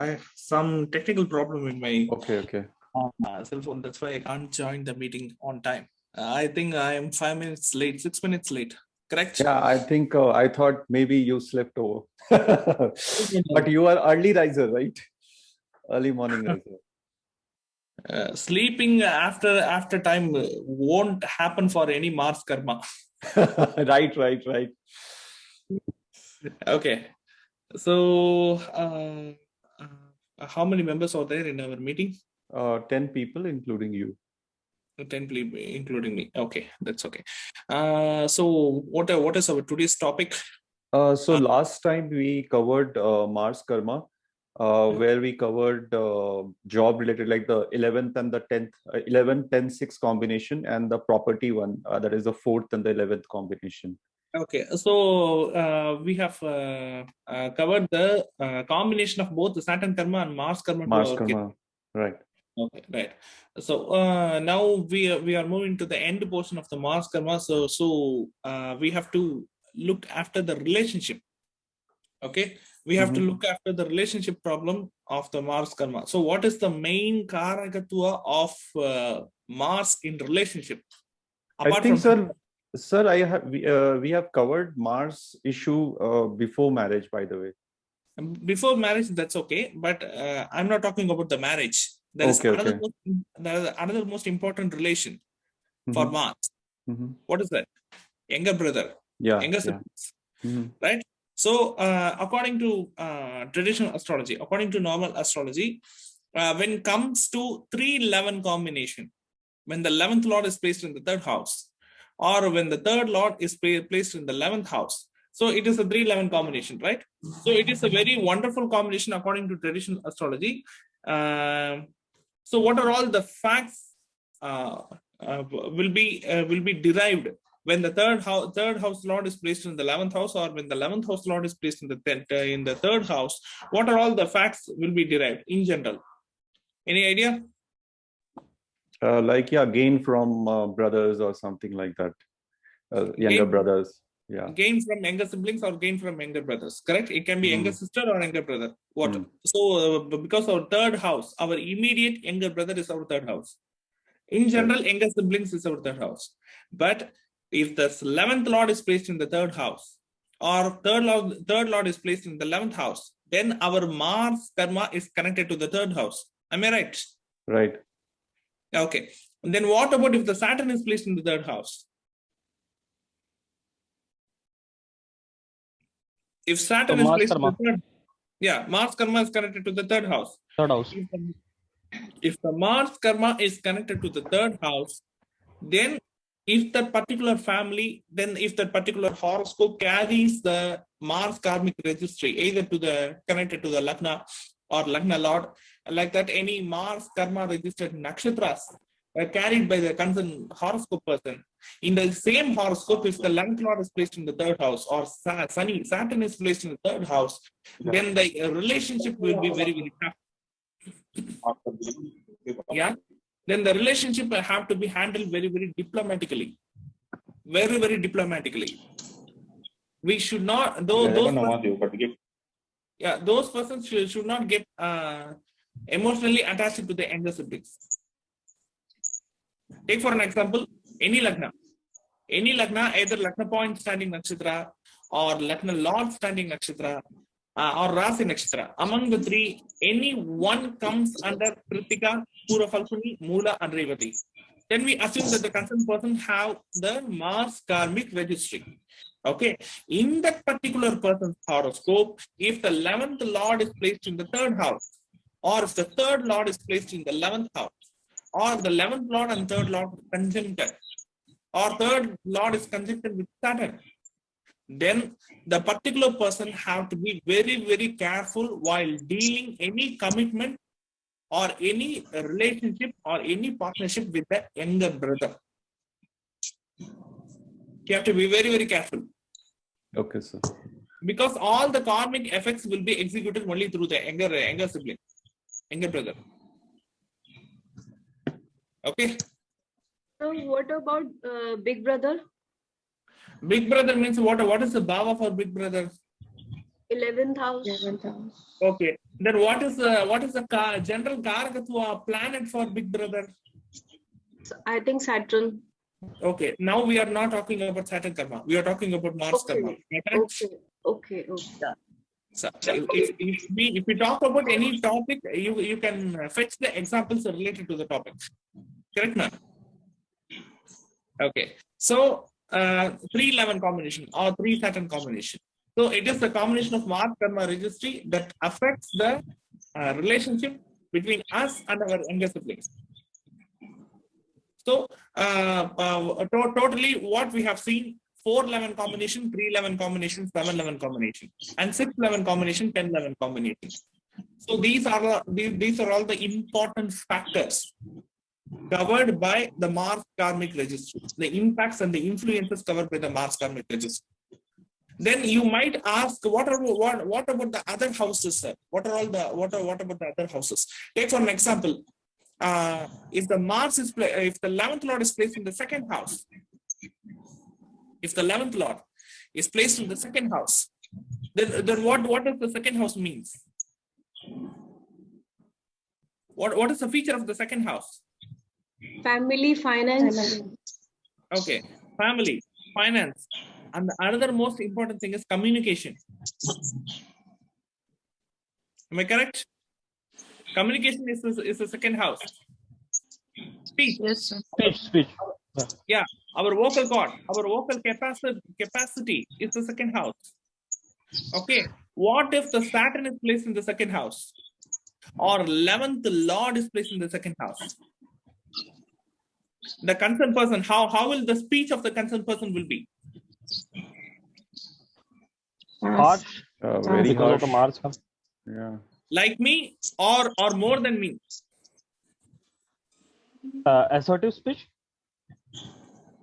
I have some technical problem in my Okay. cell phone. That's why I can't join the meeting on time. I think I am 5 minutes late, 6 minutes late. Correct? Yeah, I think I thought maybe you slept over. No. But you are early riser, right? Early morning riser. Sleeping after time won't happen for any Mars karma. Right. Okay. So, how many members are there in our meeting? 10 people, including you. 10 people, including me. Okay, that's okay. So, what is our today's topic? So last time we covered Mars Karma, where we covered job related, like the 11th and the 10th, 11, 10, 6 combination, and the property one, that is the 4th and the 11th combination. Okay, so we have covered the combination of both the Saturn karma and Mars karma. Mars Karma, right. Okay, right. So now we are moving to the end portion of the Mars karma. So we have to look after the relationship. Okay, we have to look after the relationship problem of the Mars karma. So what is the main karakatva of Mars in relationship? I think, sir, we have covered Mars issue before marriage, by the way. Before marriage, that's okay, but I'm not talking about the marriage. There is another most important relation for Mars. What is that? Younger brother, younger siblings, right? So according to traditional astrology, according to normal astrology, when it comes to 3-11 combination, when the 11th lord is placed in the third house, or when the third lord is placed in the 11th house, so it is a 3-11 combination, right? So it is a very wonderful combination according to traditional astrology. So what are all the facts will be derived when the third house lord is placed in the 11th house, or when the 11th house lord is placed in the third house? What are all the facts will be derived in general? Any idea? Gain from brothers or something like that. Younger brothers. Yeah. Gain from younger siblings or gain from younger brothers. Correct? It can be younger sister or younger brother. What? So because our third house, our immediate younger brother is our third house. In general, younger siblings is our third house. But if the 11th lord is placed in the third house, or third lord is placed in the 11th house, then our Mars karma is connected to the third house. Am I right? Right. Okay. And then what about if the Saturn is placed in the third house? If Saturn is placed in the third, Mars karma is connected to the third house. Third house. If the Mars karma is connected to the third house, then if that particular family, then if that particular horoscope carries the Mars karmic registry, either connected to the Lagna or Lagna Lord, like that, any Mars karma registered nakshatras carried by the concerned horoscope person. In the same horoscope, if the 11th lord is placed in the third house, or Saturn is placed in the third house, then the relationship will be very, very tough. Yeah. Then the relationship will have to be handled very, very diplomatically. Very, very diplomatically. We should not, those persons should not get emotionally attached to the younger siblings. Take for an example, any Lagna, either Lagna point standing nakshatra, or Lagna lord standing nakshatra, or Rasi nakshatra. Among the three, any one comes under Kritika, Pura Falguni, Mula, and Revati. Then we assume that the concerned person have the Mars karmic registry. Okay, in that particular person's horoscope, if the 11th lord is placed in the third house, or if the third lord is placed in the 11th house, or the 11th lord and third lord conjuncted, or third lord is conjuncted with Saturn, then the particular person have to be very, very careful while dealing any commitment or any relationship or any partnership with the younger brother. You have to be very, very careful. Okay, sir. Because all the karmic effects will be executed only through the younger sibling, younger brother. Okay. So what about big brother? Big brother means what? What is the bhava for big brother? 11th house. 11th house. Okay. Then what is the general Karakatva planet for Big Brother? I think Saturn. Okay. Now we are not talking about Saturn karma. We are talking about Mars karma. Okay. Yeah. So if we talk about any topic, you can fetch the examples related to the topic. Correct, ma'am? Okay. So 311 combination or 3 Saturn combination. So it is the combination of Mars karma registry that affects the relationship between us and our younger siblings. So totally what we have seen: 411 combination, 311 combination, 711 combination, and 611 combination, 1011 combination. So these are all the important factors covered by the Mars karmic registry, the impacts and the influences covered by the Mars karmic registry. Then you might ask, what about the other houses, sir? What about the other houses? Take for an example, if the 11th lord is placed in the second house, then what does the second house means? What is the feature of the second house? Family, finance. Okay, family, finance, and the another most important thing is communication. Am I correct? Communication is the second house. Speech. Yes, sir. Speech. Yeah, our vocal cord, our vocal capacity is the second house. Okay, what if the Saturn is placed in the second house, or 11th lord is placed in the second house? The concerned person, how will the speech of the concerned person will be? Harsh. Very Because of the harsh. Mars. Yeah. Like me, or more than me? Assertive speech.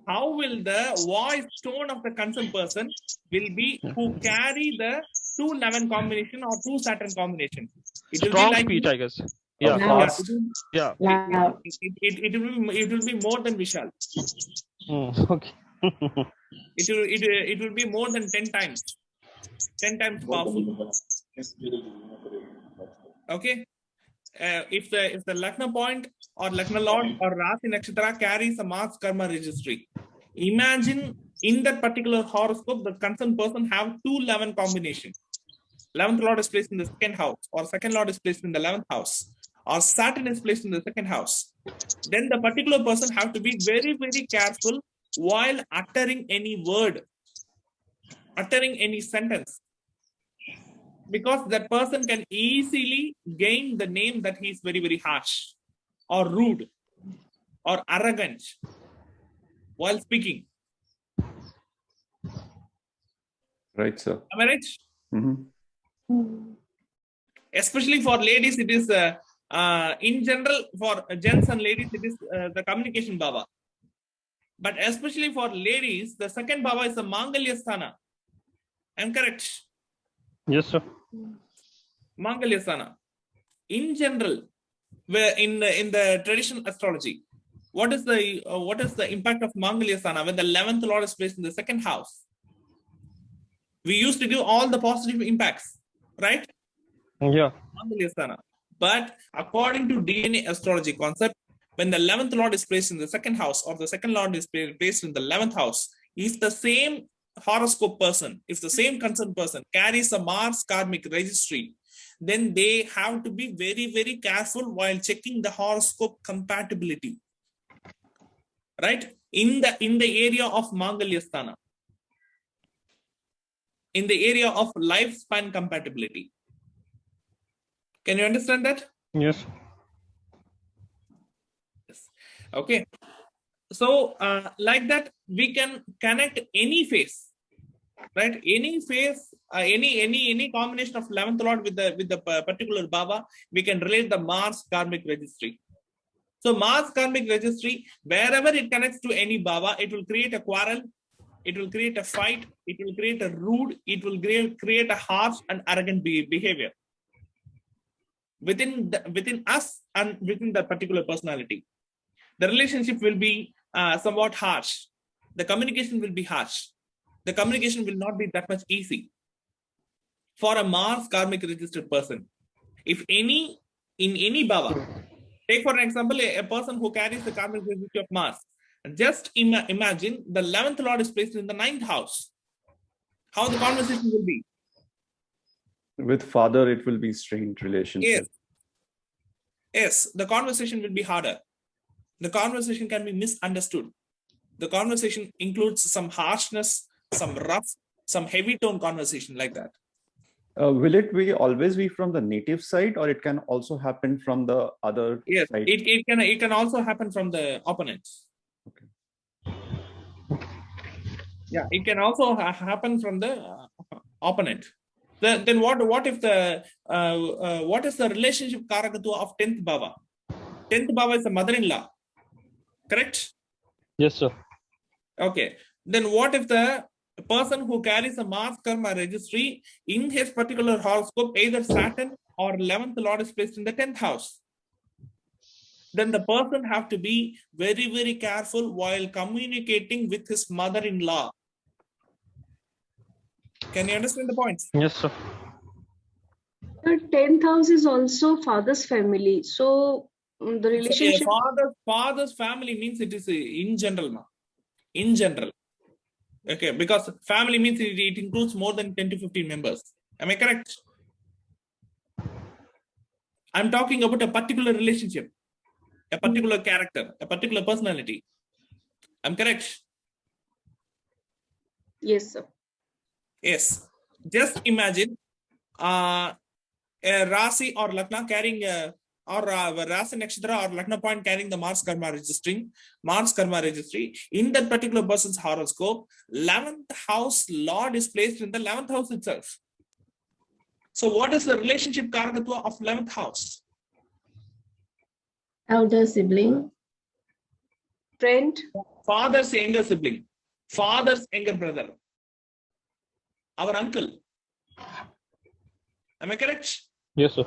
How will the voice tone of the concerned person will be who carry the 211 combination or 2 Saturn combination? It will Strong be like speech, me. I guess. Yeah. Fast. Yeah. It will be more than vishal. Okay. It will be more than 10 times powerful. Okay. If the Lagna point or Lagna lord or Rasi Nakshatra carries a Mars karma registry, imagine in that particular horoscope the concerned person have 211 combination. 11th lord is placed in the second house, or second lord is placed in the 11th house, or Saturn is placed in the second house. Then the particular person have to be very, very careful while uttering any word, uttering any sentence, because that person can easily gain the name that he is very, very harsh or rude or arrogant while speaking. Right, sir. Am I right? Mm-hmm. Especially for ladies, it is in general for gents and ladies, it is the communication bhava. But especially for ladies, the second bhava is the Mangalya Sthana. I'm correct? Yes, sir. Mangalya Sthana. In general, where in the traditional astrology, what is the impact of Mangalya Sthana when the 11th lord is placed in the second house? We used to give all the positive impacts, right? Yeah. Mangalya Sthana. But according to DNA astrology concept, when the 11th lord is placed in the second house, or the second lord is placed in the 11th house, if the same horoscope person, if the same concerned person carries a Mars karmic registry, then they have to be very, very careful while checking the horoscope compatibility, right? In the area of Mangalya Sthana, in the area of lifespan compatibility. Can you understand that? Yes. Yes. Okay. So like that, we can connect any phase, right? Any phase, any combination of 11th lord with the particular bhava, we can relate the Mars karmic registry. So Mars karmic registry, wherever it connects to any bhava, it will create a quarrel, it will create a fight, it will create a rude, it will create a harsh and arrogant behavior within us and within that particular personality. The relationship will be somewhat harsh. The communication will be harsh. The communication will not be that much easy. for a Mars karmic registered person. If in any bhava, take for an example, a person who carries the karmic registry of Mars. Just imagine the 11th Lord is placed in the 9th house. How the conversation will be? With father, it will be strained relationship. Yes, the conversation will be harder. The conversation can be misunderstood. The conversation includes some harshness, some rough, some heavy tone conversation like that. Will it always be from the native side, or it can also happen from the other side? It can also happen from the opponent. Okay. Yeah, it can also happen from the opponent. Then what if the what is the relationship karakatva of 10th bhava? 10th bhava is the mother-in-law, correct? Yes, sir. Okay. Then what if the person who carries a Mars karma registry in his particular horoscope, either Saturn or 11th Lord is placed in the 10th house? Then the person have to be very, very careful while communicating with his mother-in-law. Can you understand the point? Yes, sir. The 10th house is also father's family. So the relationship. So, father's family means it is in general, ma. In general. Okay, because family means it includes more than 10 to 15 members. Am I correct? I'm talking about a particular relationship, a particular character, a particular personality. I'm correct? Yes, sir. Yes. Just imagine a Rasi or Lagna carrying or Rasi Nakshatra or Lagna point carrying the Mars Karma registry. In that particular person's horoscope, 11th house Lord is placed in the 11th house itself. So what is the relationship karakatva of 11th house? Elder sibling. Friend. Father's younger sibling. Father's younger brother. Our uncle. Am I correct? Yes, sir.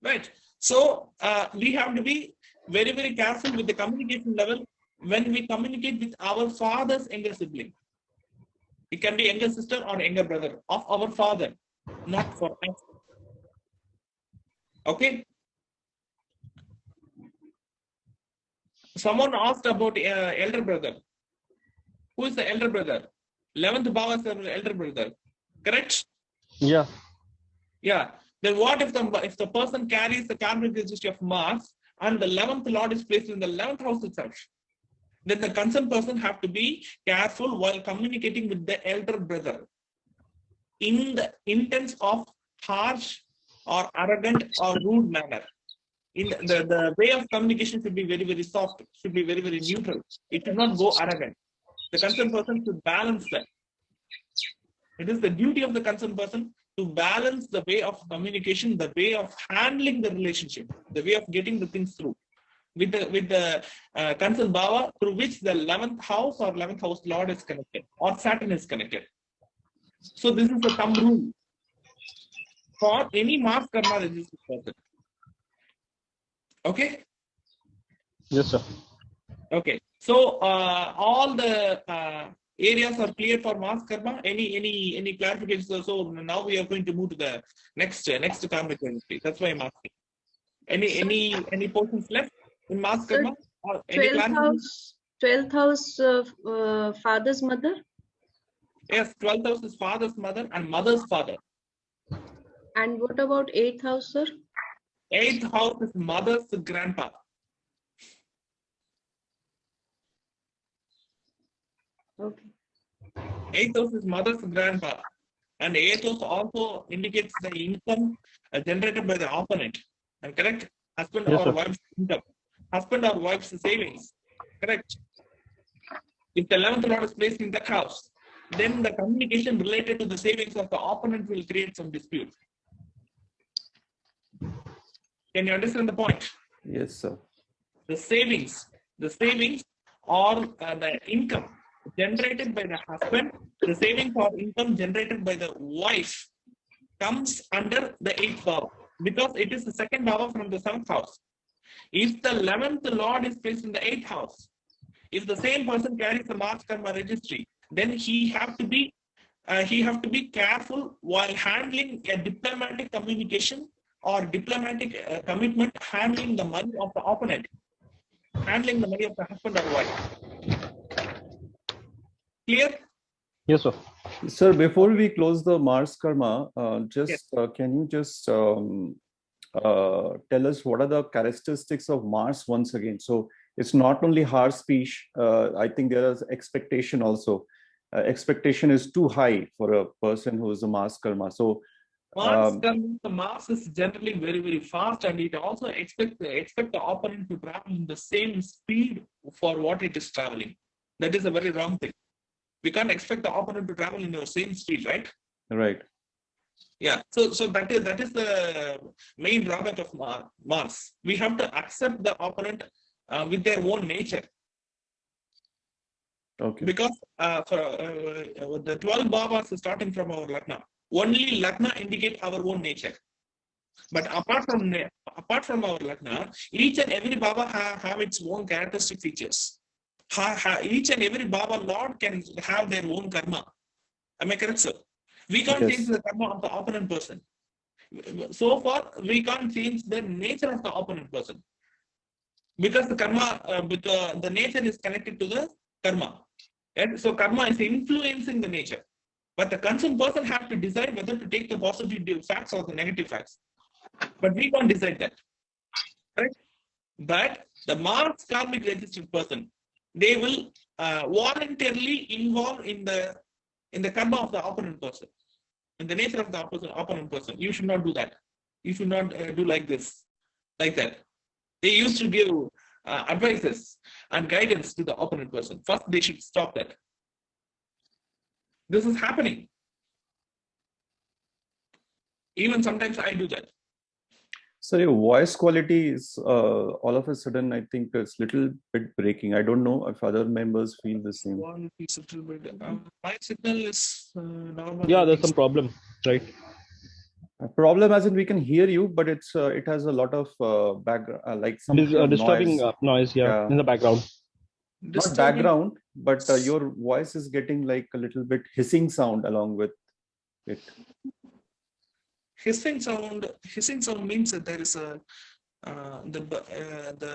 Right. So we have to be very, very careful with the communication level when we communicate with our father's younger sibling. It can be younger sister or younger brother of our father, not for us. Okay. Someone asked about elder brother. Who is the elder brother? 11th bhava is the elder brother. Correct? Yeah. Yeah. Then what if the person carries the karmic registry of Mars and the 11th Lord is placed in the 11th house itself? Then the concerned person have to be careful while communicating with the elder brother in the intense of harsh or arrogant or rude manner. In the way of communication should be very, very soft, should be very, very neutral. It should not go arrogant. The concerned person should balance that. It is the duty of the concerned person to balance the way of communication, the way of handling the relationship, the way of getting the things through with the concerned bhava through which the 11th house or 11th house Lord is connected or Saturn is connected. So this is the thumb rule for any Mars karma registered person. Okay? Yes, sir. Okay. So all the areas are clear for Mars karma. Any clarifications? So now we are going to move to the next karmic registry. That's why I'm asking. Any portions left in Mars karma? Or any 12th house father's mother? Yes, 12th house is father's mother and mother's father. And what about 8th house, sir? 8th house is mother's grandpa. Okay. 8th house is mother's grandpa. And 8th house also indicates the income generated by the opponent. And correct? Husband Yes, or sir. wife's income. Husband or wife's savings. Correct? If the 11th Lord is placed in that house, then the communication related to the savings of the opponent will create some dispute. Can you understand the point? Yes, sir. The savings or the income generated by the husband, the savings or income generated by the wife comes under the 8th bhava because it is the second bhava from the 7th house. If the 11th Lord is placed in the 8th house, if the same person carries the Mars karma registry, then he have to be he have to be careful while handling a diplomatic communication or diplomatic commitment, handling the money of the opponent, handling the money of the husband or wife. Clear? Yes, sir. Sir, before we close the Mars karma, can you just tell us what are the characteristics of Mars once again? So it's not only harsh speech. I think there is expectation also. Expectation is too high for a person who is a Mars karma. So the Mars is generally very, very fast, and it also expect the opponent to travel in the same speed for what it is traveling. That is a very wrong thing. We can't expect the opponent to travel in your same speed, right? Right. Yeah. So that is the main drawback of Mars. We have to accept the opponent with their own nature. Okay. Because the 12 bhavas is starting from our Lagna. Only Lagna indicate our own nature. But apart from our Lagna, each and every bhava have its own characteristic features. Each and every bhava lord can have their own karma. Am I correct, sir? We can't change the karma of the opponent person. So far, we can't change the nature of the opponent person. Because the karma, the nature is connected to the karma. And so karma is influencing the nature. But the concerned person has to decide whether to take the positive facts or the negative facts. But we can't decide that. Right? But the Mars karmic registered person, they will voluntarily involve in the karma of the opponent person, in the nature of the opponent person. You should not do that. You should not do like this, like that. They used to give advices and guidance to the opponent person. First, they should stop that. This is happening. Even sometimes I do that. So your voice quality is all of a sudden, I think it's little bit breaking. I don't know if other members feel the same. One piece a little bit. My signal is normal. Yeah, there's some problem, right? A problem as in we can hear you, but it has a lot of background, like some disturbing noise, in the background. Not background, but your voice is getting like a little bit hissing sound along with it. Hissing sound means that there is the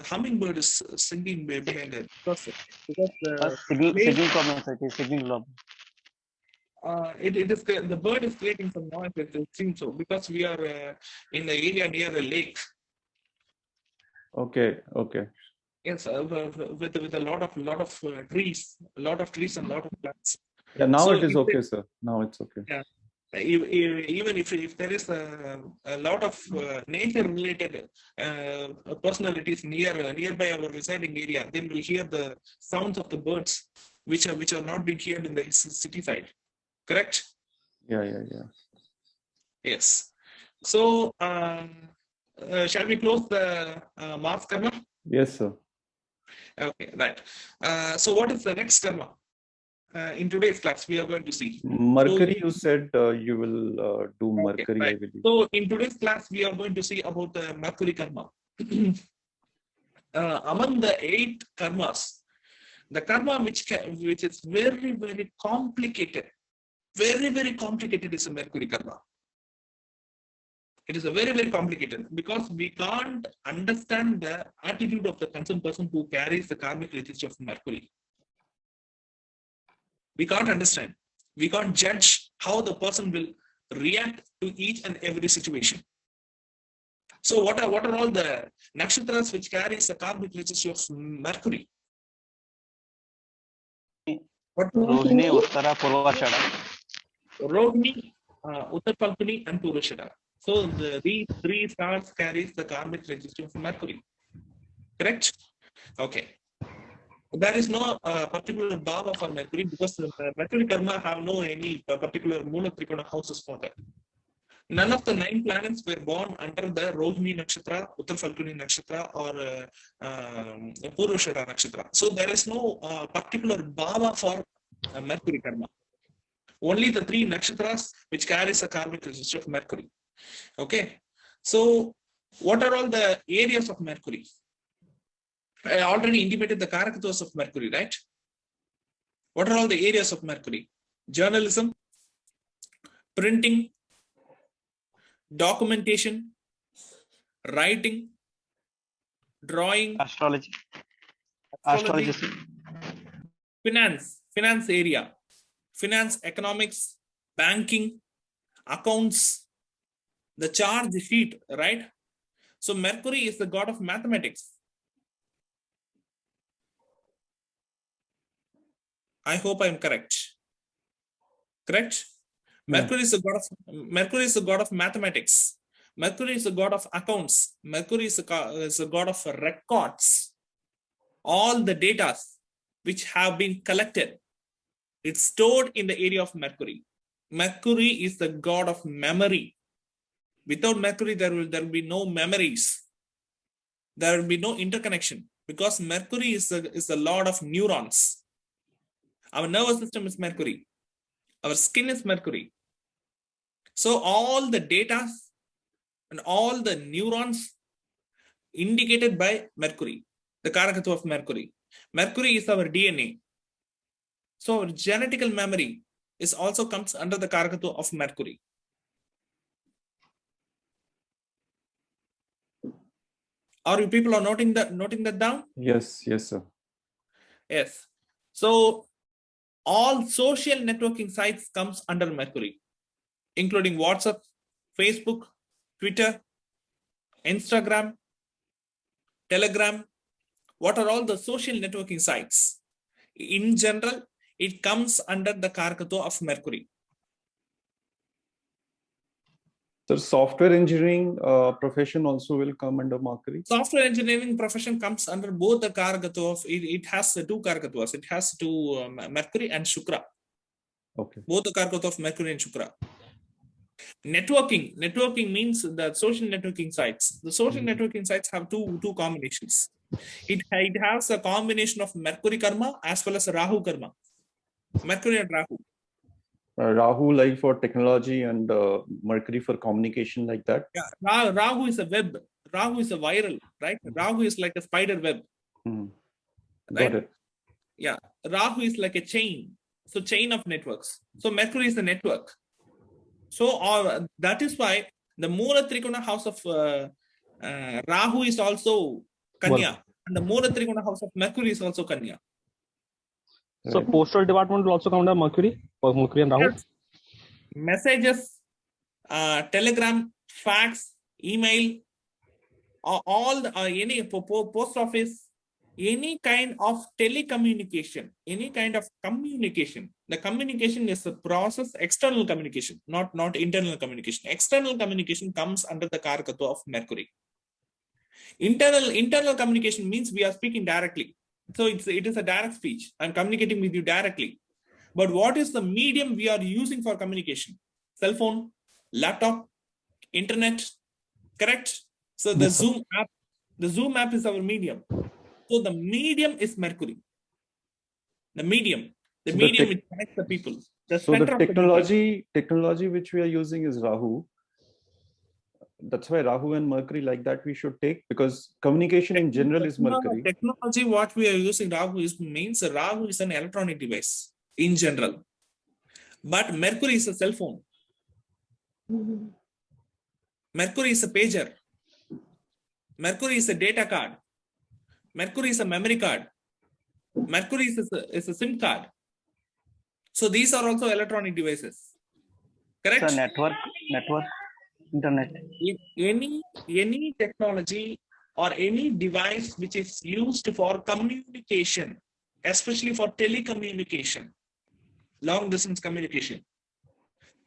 hummingbird is singing behind it. Because Signal problem, signal problem. It is the bird is creating some noise. It seems so because we are in the area near a lake. Okay. Yes, with a lot of trees, and lot of plants. Yeah, now it is okay, sir. Now it's okay. Yeah. Even if there is a lot of nature related personalities nearby our residing area, then we hear the sounds of the birds which are not being heard in the city side. Correct? Yeah. Yes. So shall we close the Mars karma? Yes, sir. Okay, right. So what is the next karma? In today's class, we are going to see Mercury. You said you will do Mercury, right. I believe. So in today's class, we are going to see about the Mercury karma. Among the 8 karmas, the karma which is very, very complicated, is a Mercury karma. It is a very, very complicated because we can't understand the attitude of the concerned person who carries the karmic register of Mercury. We can't understand. We can't judge how the person will react to each and every situation. So what are all the nakshatras which carries the karmic register of Mercury? Rohini, Uttara, Purvashada. Rohini, Uttar Falguni, and Purvashada. So these 3 stars carries the karmic register of Mercury. Correct? Okay. There is no particular bhava for Mercury because Mercury karma have no any particular Mula Trikona houses for that. None of the 9 planets were born under the Rohini Nakshatra, Uttar Falguni Nakshatra, or Purvashada Nakshatra. So there is no particular bhava for Mercury karma. Only the 3 nakshatras which carries the karmic register of Mercury. Okay. So what are all the areas of Mercury? I already intimated the Karakatos of Mercury, right? What are all the areas of Mercury? Journalism, printing, documentation, writing, drawing, astrology, astrology, finance area, finance, economics, banking, accounts, the charge sheet, right? So Mercury is the god of mathematics. I hope I'm correct. Correct? Yeah. Mercury is the god of mathematics. Mercury is the god of accounts. Mercury is the god of records. All the data which have been collected, it's stored in the area of Mercury. Mercury is the god of memory. Without Mercury, there will be no memories. There will be no interconnection, because Mercury is the lord of neurons. Our nervous system is Mercury. Our skin is Mercury. So all the data and all the neurons indicated by Mercury, the Karakatva of Mercury. Mercury is our DNA. So our genetical memory is also comes under the Karakatva of Mercury. Are you people are noting that down? Yes, sir. Yes. So all social networking sites comes under Mercury, including WhatsApp, Facebook, Twitter, Instagram, Telegram. What are all the social networking sites? In general, it comes under the Karakatva of Mercury. So software engineering profession also will come under Mercury? Software engineering profession comes under both the Karakatva of, it has two Karakatvas. It has two Mercury and Shukra. Okay. Both the Karakatva of Mercury and Shukra. Networking means the social networking sites. The social networking sites have two combinations. It has a combination of Mercury karma as well as Rahu karma. Mercury and Rahu. Rahu like for technology and Mercury for communication, like that. Yeah, Rahu is a web. Rahu is a viral, right? Rahu is like a spider web. Got Right? it. Yeah, Rahu is like a chain. So chain of networks. So Mercury is the network. So that is why the Mula Trikona house of Rahu is also Kanya, and the Mula Trikona house of Mercury is also Kanya. So postal department will also come under Mercury and Rahu. Yes. Messages, telegram, fax, email, all the, any post office, any kind of telecommunication, any kind of communication. The communication is a process, external communication, not internal communication. External communication comes under the Karakatva of Mercury. Internal communication means we are speaking directly. So it is a direct speech. I'm communicating with you directly. But what is the medium we are using for communication? Cell phone, laptop, internet, correct? So the Zoom app is our medium. So the medium is Mercury. The medium which connects the people. So the technology which we are using is Rahu. That's why Rahu and Mercury like that we should take, because communication in general is Mercury. Technology what we are using Rahu means Rahu is an electronic device in general. But Mercury is a cell phone. Mercury is a pager. Mercury is a data card. Mercury is a memory card. Mercury is a SIM card. So these are also electronic devices. Correct? So network, internet. Any technology or any device which is used for communication, especially for telecommunication, long distance communication,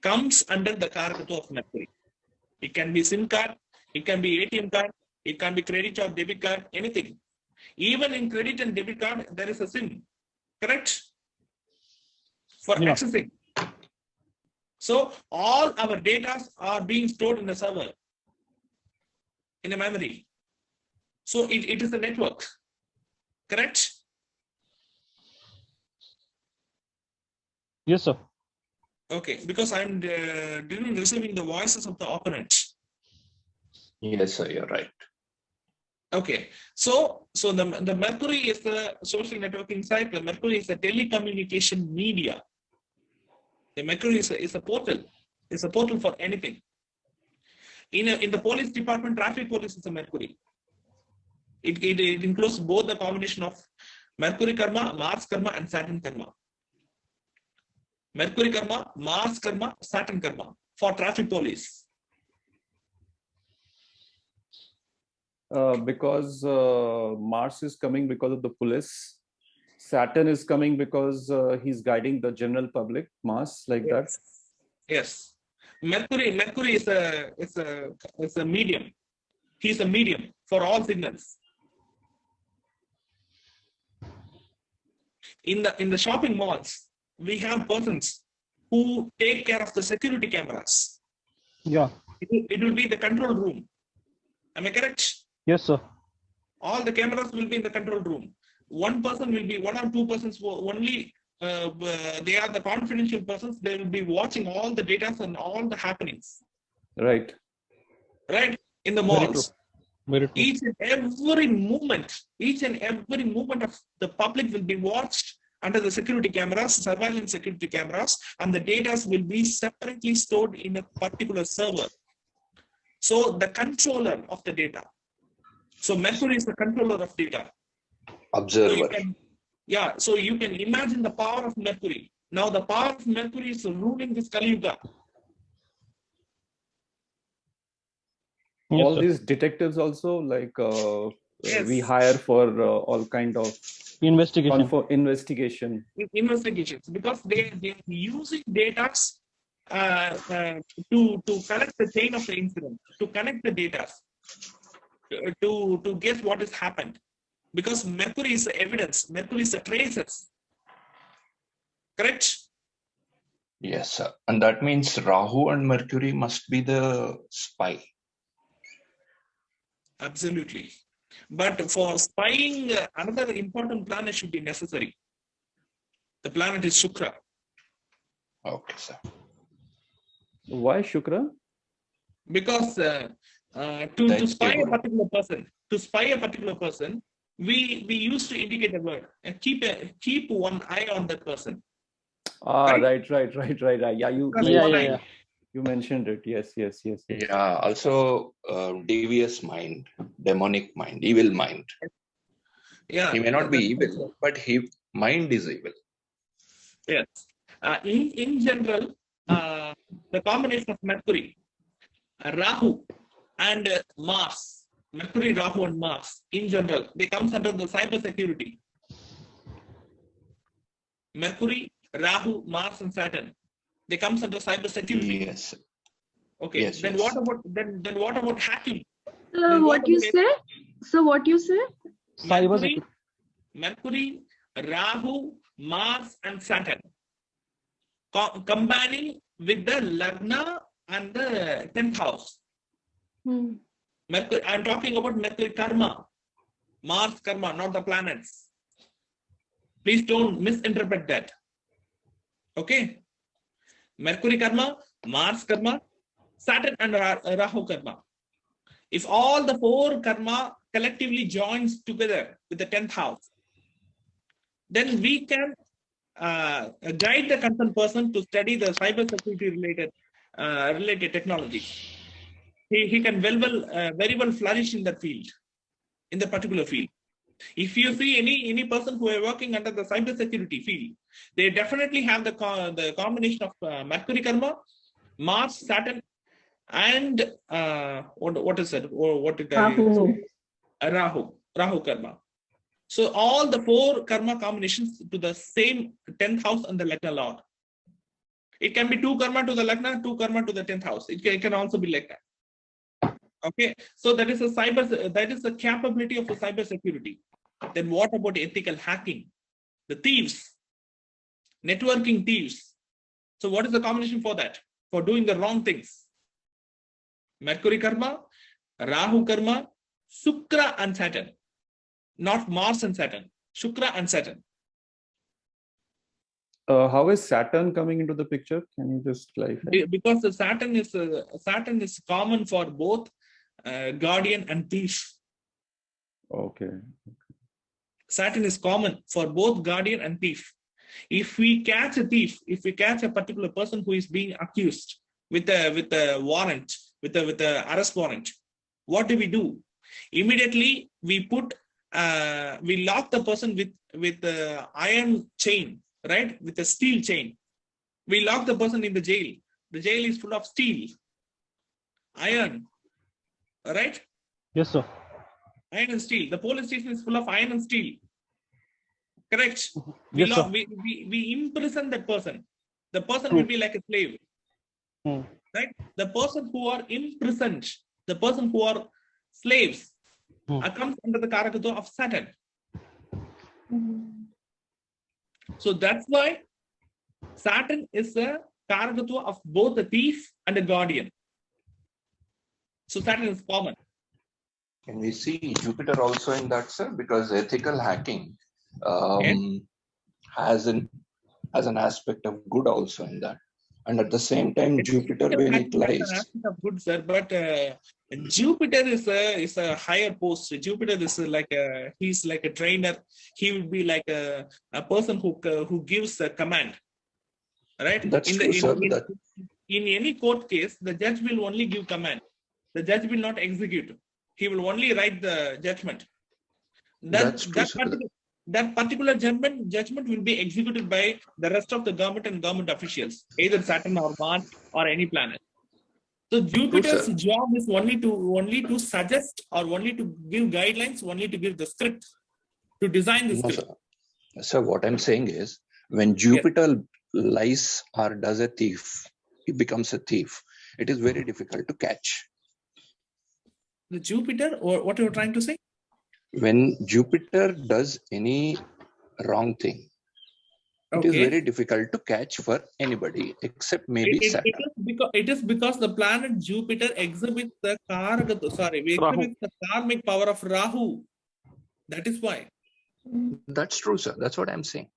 comes under the Karakatva of Mercury. It can be SIM card, it can be ATM card, it can be credit or debit card, anything. Even in credit and debit card, there is a SIM, correct? For accessing. So all our data are being stored in the server, in a memory. So it is a network, correct? Yes, sir. Okay, because I'm receiving the voices of the opponents. Yes, sir, you're right. Okay, so the Mercury is the social networking site. The Mercury is a telecommunication media. The Mercury is a portal. It's a portal for anything. In the police department, traffic police is a Mercury. It includes both the combination of Mercury karma, Mars karma, and Saturn karma. Mercury karma, Mars karma, Saturn karma for traffic police. Because Mars is coming because of the police. Saturn is coming because he's guiding the general public, Mars, like that. Yes. Mercury is a medium. He's a medium for all signals. In the shopping malls, we have persons who take care of the security cameras. Yeah. It will be the control room. Am I correct? Yes, sir. All the cameras will be in the control room. One or two persons only. They are the confidential persons. They will be watching all the data and all the happenings. Right. In the malls. Very true. Each and every movement of the public will be watched under the security cameras, surveillance security cameras, and the data will be separately stored in a particular server. So the controller of the data. So Mercury is the controller of data. Observer. So you can imagine the power of Mercury. Now the power of Mercury is ruling this Kali Yuga. Yes, all sir. these detectives also, like Yes. we hire for all kind of Investigation. Investigations, because they are using data to connect the chain of the incident, to connect the data, to guess what has happened. Because Mercury is the evidence, Mercury is the traces. Correct? Yes, sir. And that means Rahu and Mercury must be the spy. Absolutely. But for spying, another important planet should be necessary. The planet is Shukra. Okay, sir. Why Shukra? Because to spy a particular person, we used to indicate a word and keep one eye on that person. Right. Yeah, Yeah. you mentioned it. Yes. Yeah, also devious mind, demonic mind, evil mind. Yeah. He may not be evil, but his mind is evil. Yes. In general, the combination of Mercury, Rahu, and Mars, Mercury, Rahu, and Mars, in general, they come under the cyber security. Mercury, Rahu, Mars, and Saturn, they come under cyber security. Yes. Okay. Yes, then yes. what about hacking? What you say? So what you say? Cyber security. Mercury, Rahu, Mars, and Saturn combining with the Lagna and the 10th house. Mercury, I'm talking about Mercury karma, Mars karma, not the planets. Please don't misinterpret that. Okay? Mercury karma, Mars karma, Saturn and Rahu karma. If all the four karma collectively joins together with the 10th house, then we can guide the concerned person to study the cyber security related technologies. He can very well flourish in that field, in the particular field. If you see any person who are working under the cyber security field, they definitely have the combination of Mercury karma, Mars, Saturn, and what is it? Or what did Rahu karma. So all the four karma combinations to the same 10th house and the Lagna Lord. It can be 2 karma to the Lagna, 2 karma to the 10th house. It can also be like that. Okay, so that is the capability of the cyber security. Then what about ethical hacking? The thieves, networking thieves. So what is the combination for that? For doing the wrong things. Mercury karma, Rahu karma, Shukra and Saturn. Not Mars and Saturn, Shukra and Saturn. How is Saturn coming into the picture? Can you just clarify? Because the Saturn is common for both guardian and thief. Okay. Saturn is common for both guardian and thief. If we catch a thief, if we catch a particular person who is being accused, with a warrant, with the arrest warrant. What do? Immediately we lock the person with iron chain, right? With a steel chain. We lock the person in the jail. The jail is full of steel, iron, right? Yes, sir. Iron and steel. The police station is full of iron and steel. Correct? Yes, sir. We imprison that person. The person will be like a slave. Right? The person who are imprisoned, the person who are slaves, comes under the Karakatva of Saturn. So that's why Saturn is the Karakatva of both the thief and the guardian. So Saturn is common. Can we see Jupiter also in that, sir? Because ethical hacking has an aspect of good also in that. And at the same time, Jupiter, when it lies. Good, sir, but Jupiter is a higher post. Jupiter is he's like a trainer. He will be like a person who gives a command. Right? That's true, sir. In any court case, the judge will only give command. The judge will not execute. He will only write the judgment. That particular judgment will be executed by the rest of the government and government officials, either Saturn or Mars or any planet. So Jupiter's job is only to suggest, or only to give guidelines, only to give the script, to design the script. Sir, what I'm saying is, when Jupiter lies or does a thief, he becomes a thief. It is very difficult to catch. The Jupiter, or what you're trying to say? When Jupiter does any wrong thing, it is very difficult to catch for anybody except maybe Saturn. It is because the planet Jupiter exhibits the karmic power of Rahu. That is why. That's true, sir. That's what I'm saying.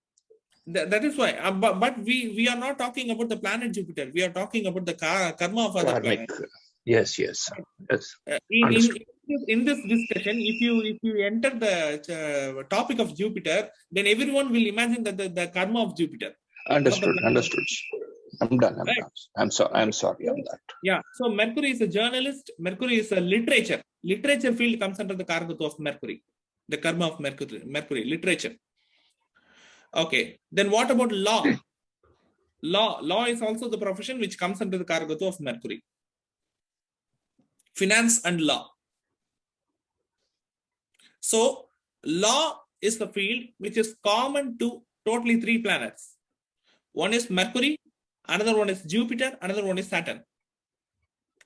That is why. But we are not talking about the planet Jupiter. We are talking about the karma of other planets. Yes. In this discussion, if you enter the topic of Jupiter, then everyone will imagine that the karma of Jupiter. Understood. I'm done. I'm sorry on that. Yeah. So Mercury is a journalist. Mercury is a literature. Literature field comes under the Karakatva of Mercury. The karma of Mercury, literature. Okay. Then what about law? Law is also the profession which comes under the Karakatva of Mercury. Finance and law. So law is the field which is common to totally 3 planets. One is Mercury, another one is Jupiter, another one is Saturn.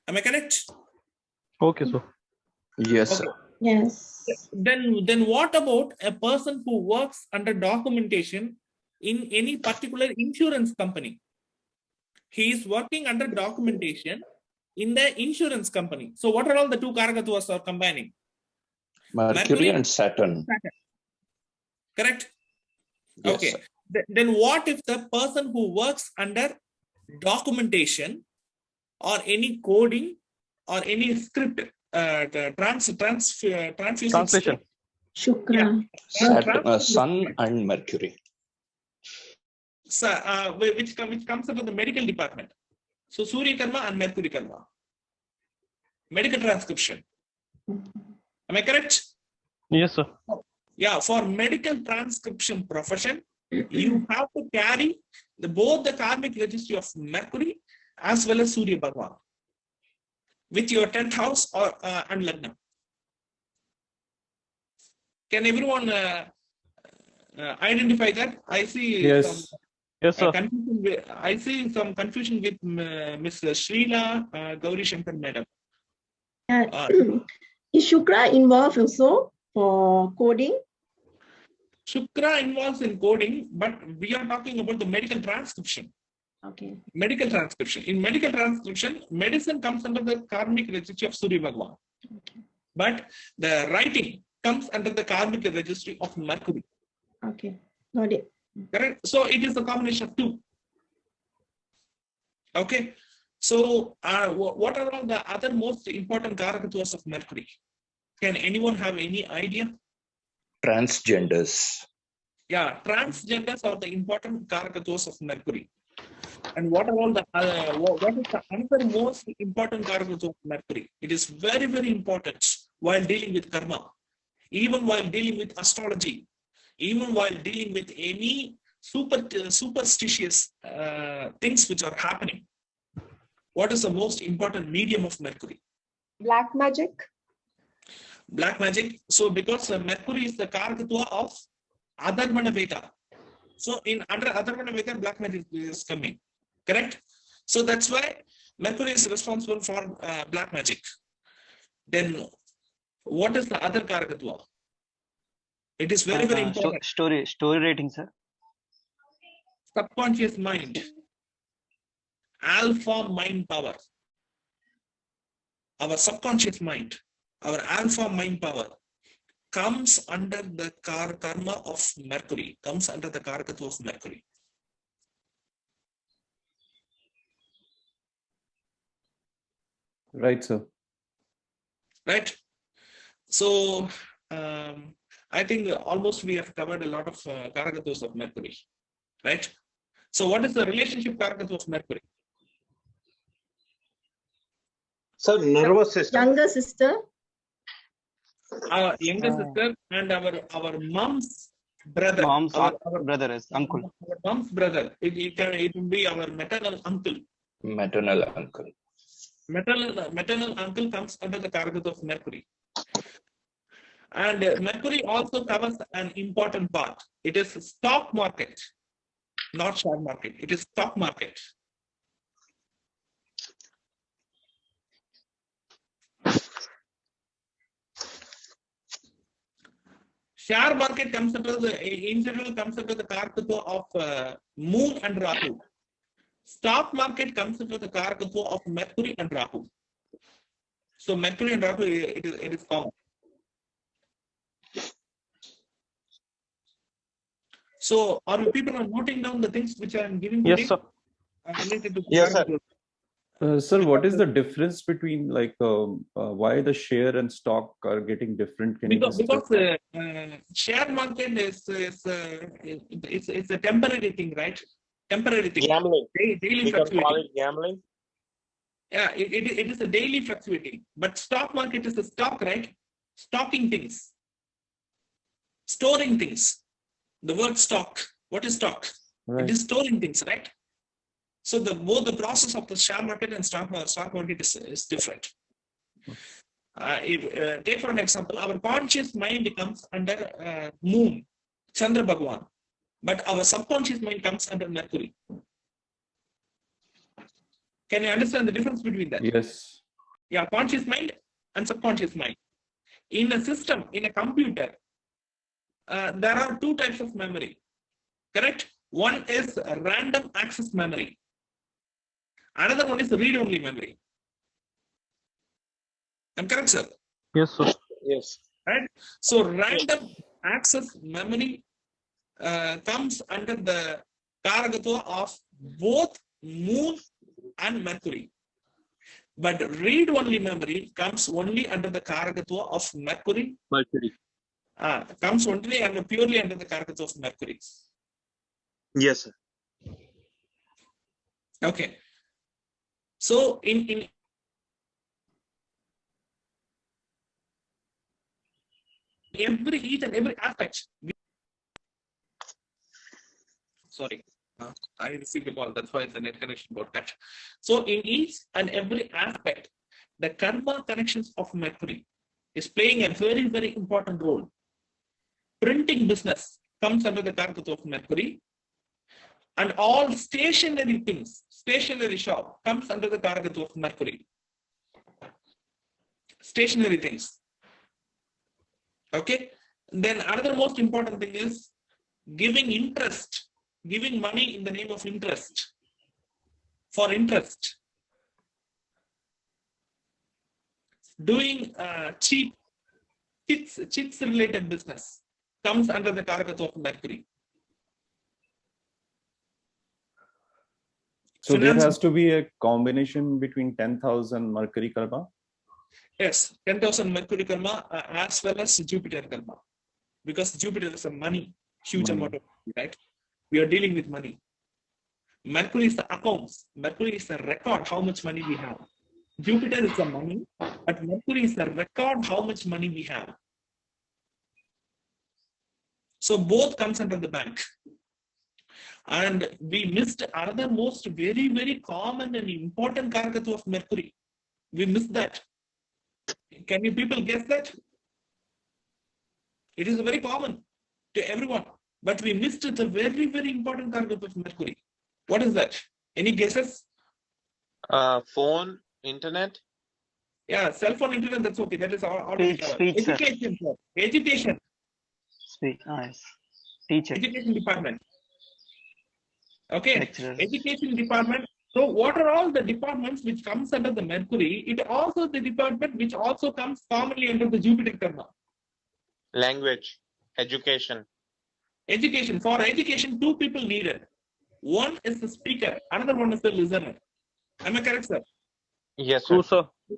Am I correct? Okay, sir. Yes, sir. Yes. Then what about a person who works under documentation in any particular insurance company? He is working under documentation in the insurance company. So what are all the 2 Karakatvas are combining? Mercury and Saturn. Correct? Yes, okay. Sir. Then what if the person who works under documentation or any coding or any script, translation? Shukra. Saturn, Sun and Mercury. So, which comes under the medical department. So Surya Karma and Mercury Karma. Medical transcription. Am I correct? Yes, sir. Yeah, for medical transcription profession, you have to carry both the karmic registry of Mercury as well as Surya Bhagavan with your 10th house or and Lagna. Can everyone identify that? I see. Yes. Yes, sir. I see some confusion with Ms. Srila Gauri Shankar Madam. Is Shukra involved also for coding? Shukra involves in coding, but we are talking about the medical transcription. Okay. Medical transcription. In medical transcription, medicine comes under the karmic registry of Surya Bhagavan. Okay. But the writing comes under the karmic registry of Mercury. Okay. Got it. Correct? So it is a combination of 2. Okay. So what are all the other most important Karakatvas of Mercury? Can anyone have any idea? Transgenders. Yeah, transgenders are the important Karakatvas of Mercury. And what are all the what is the another most important karaka of Mercury? It is very, very important while dealing with karma, even while dealing with astrology, even while dealing with any superstitious things which are happening. What is the most important medium of Mercury? Black magic. Black magic. So because Mercury is the karakatva of Adharvana Veda. So in under Adharvana Veda, black magic is coming. Correct? So that's why Mercury is responsible for black magic. Then what is the other karakatva? It is very, very important. Story rating, sir. Subconscious mind. Alpha mind power. Our subconscious mind, our alpha mind power comes under the karma of Mercury, comes under the karakatva of Mercury. Right, sir. Right. So I think almost we have covered a lot of karakatvas of Mercury. Right. So what is the relationship karakatva of Mercury? Sir, nervous system. Younger sister. Our younger sister and our mom's brother. Our brother is uncle. Our mom's brother. It will be our maternal uncle. Maternal uncle. Maternal uncle comes under the karakatva of Mercury. And Mercury also covers an important part. It is stock market, not share market. It is stock market. Share market comes under in general comes under the karakatva of Moon and Rahu. Stock market comes under the karakatva of Mercury and Rahu. So Mercury and Rahu, it is common. So are you people are noting down the things which I am giving Yes, sir. related to Yes, sir. Sir, what is the difference between why the share and stock are getting different? Because share market is it's a temporary thing, right? Temporary thing. Gambling. Daily We can fluctuating. call it gambling. Yeah, it is a daily fluctuating. But stock market is a stock, right? Stocking things. Storing things. The word stock. What is stock? Right. It is storing things, right? So both the process of the share market and stock market is different. Take for an example, our conscious mind comes under Moon, Chandra Bhagwan, but our subconscious mind comes under Mercury. Can you understand the difference between that? Yes. Yeah, conscious mind and subconscious mind. In a system, in a computer, there are two types of memory. Correct? One is random access memory. Another one is read-only memory. I'm correct, sir? Yes, sir. Yes. Right? So random access memory comes under the karakatva of both Moon and Mercury. But read-only memory comes only under the karakatva of Mercury. Comes only and purely under the karakatva of Mercury. Yes, sir. Okay. So in each and every aspect. Sorry, I received a call. That's why the net connection got cut. So in each and every aspect, the karma connections of Mercury is playing a very, very important role. Printing business comes under the karakatva of Mercury. And all stationary things, stationary shop comes under the karakatva of Mercury. Stationary things. Okay. Then another most important thing is giving interest, giving money in the name of interest. For interest. Doing chits related business comes under the karakatva of Mercury. So there has to be a combination between 10,000 Mercury karma? Yes, 10,000 Mercury karma as well as Jupiter karma. Because Jupiter is a money, huge amount of money, right? We are dealing with money. Mercury is the accounts. Mercury is the record how much money we have. Jupiter is the money, but Mercury is the record how much money we have. So both comes under the bank. And we missed another most very, very common and important karakatva of Mercury. We missed that. Can you people guess that? It is very common to everyone, but we missed the very, very important karakatva of Mercury. What is that? Any guesses? Phone, internet. Yeah, cell phone, internet, that's okay. That is all. Speech, education, sir. Education. Speech, nice. Teacher. Education department. Okay. Lecturer. Education department. So what are all the departments which comes under the Mercury? It also the department which also comes commonly under the Jupiter karma. Language, education. Education. For education, two people needed. One is the speaker, another one is the listener. Am I correct, sir? Yes, True, sir. sir.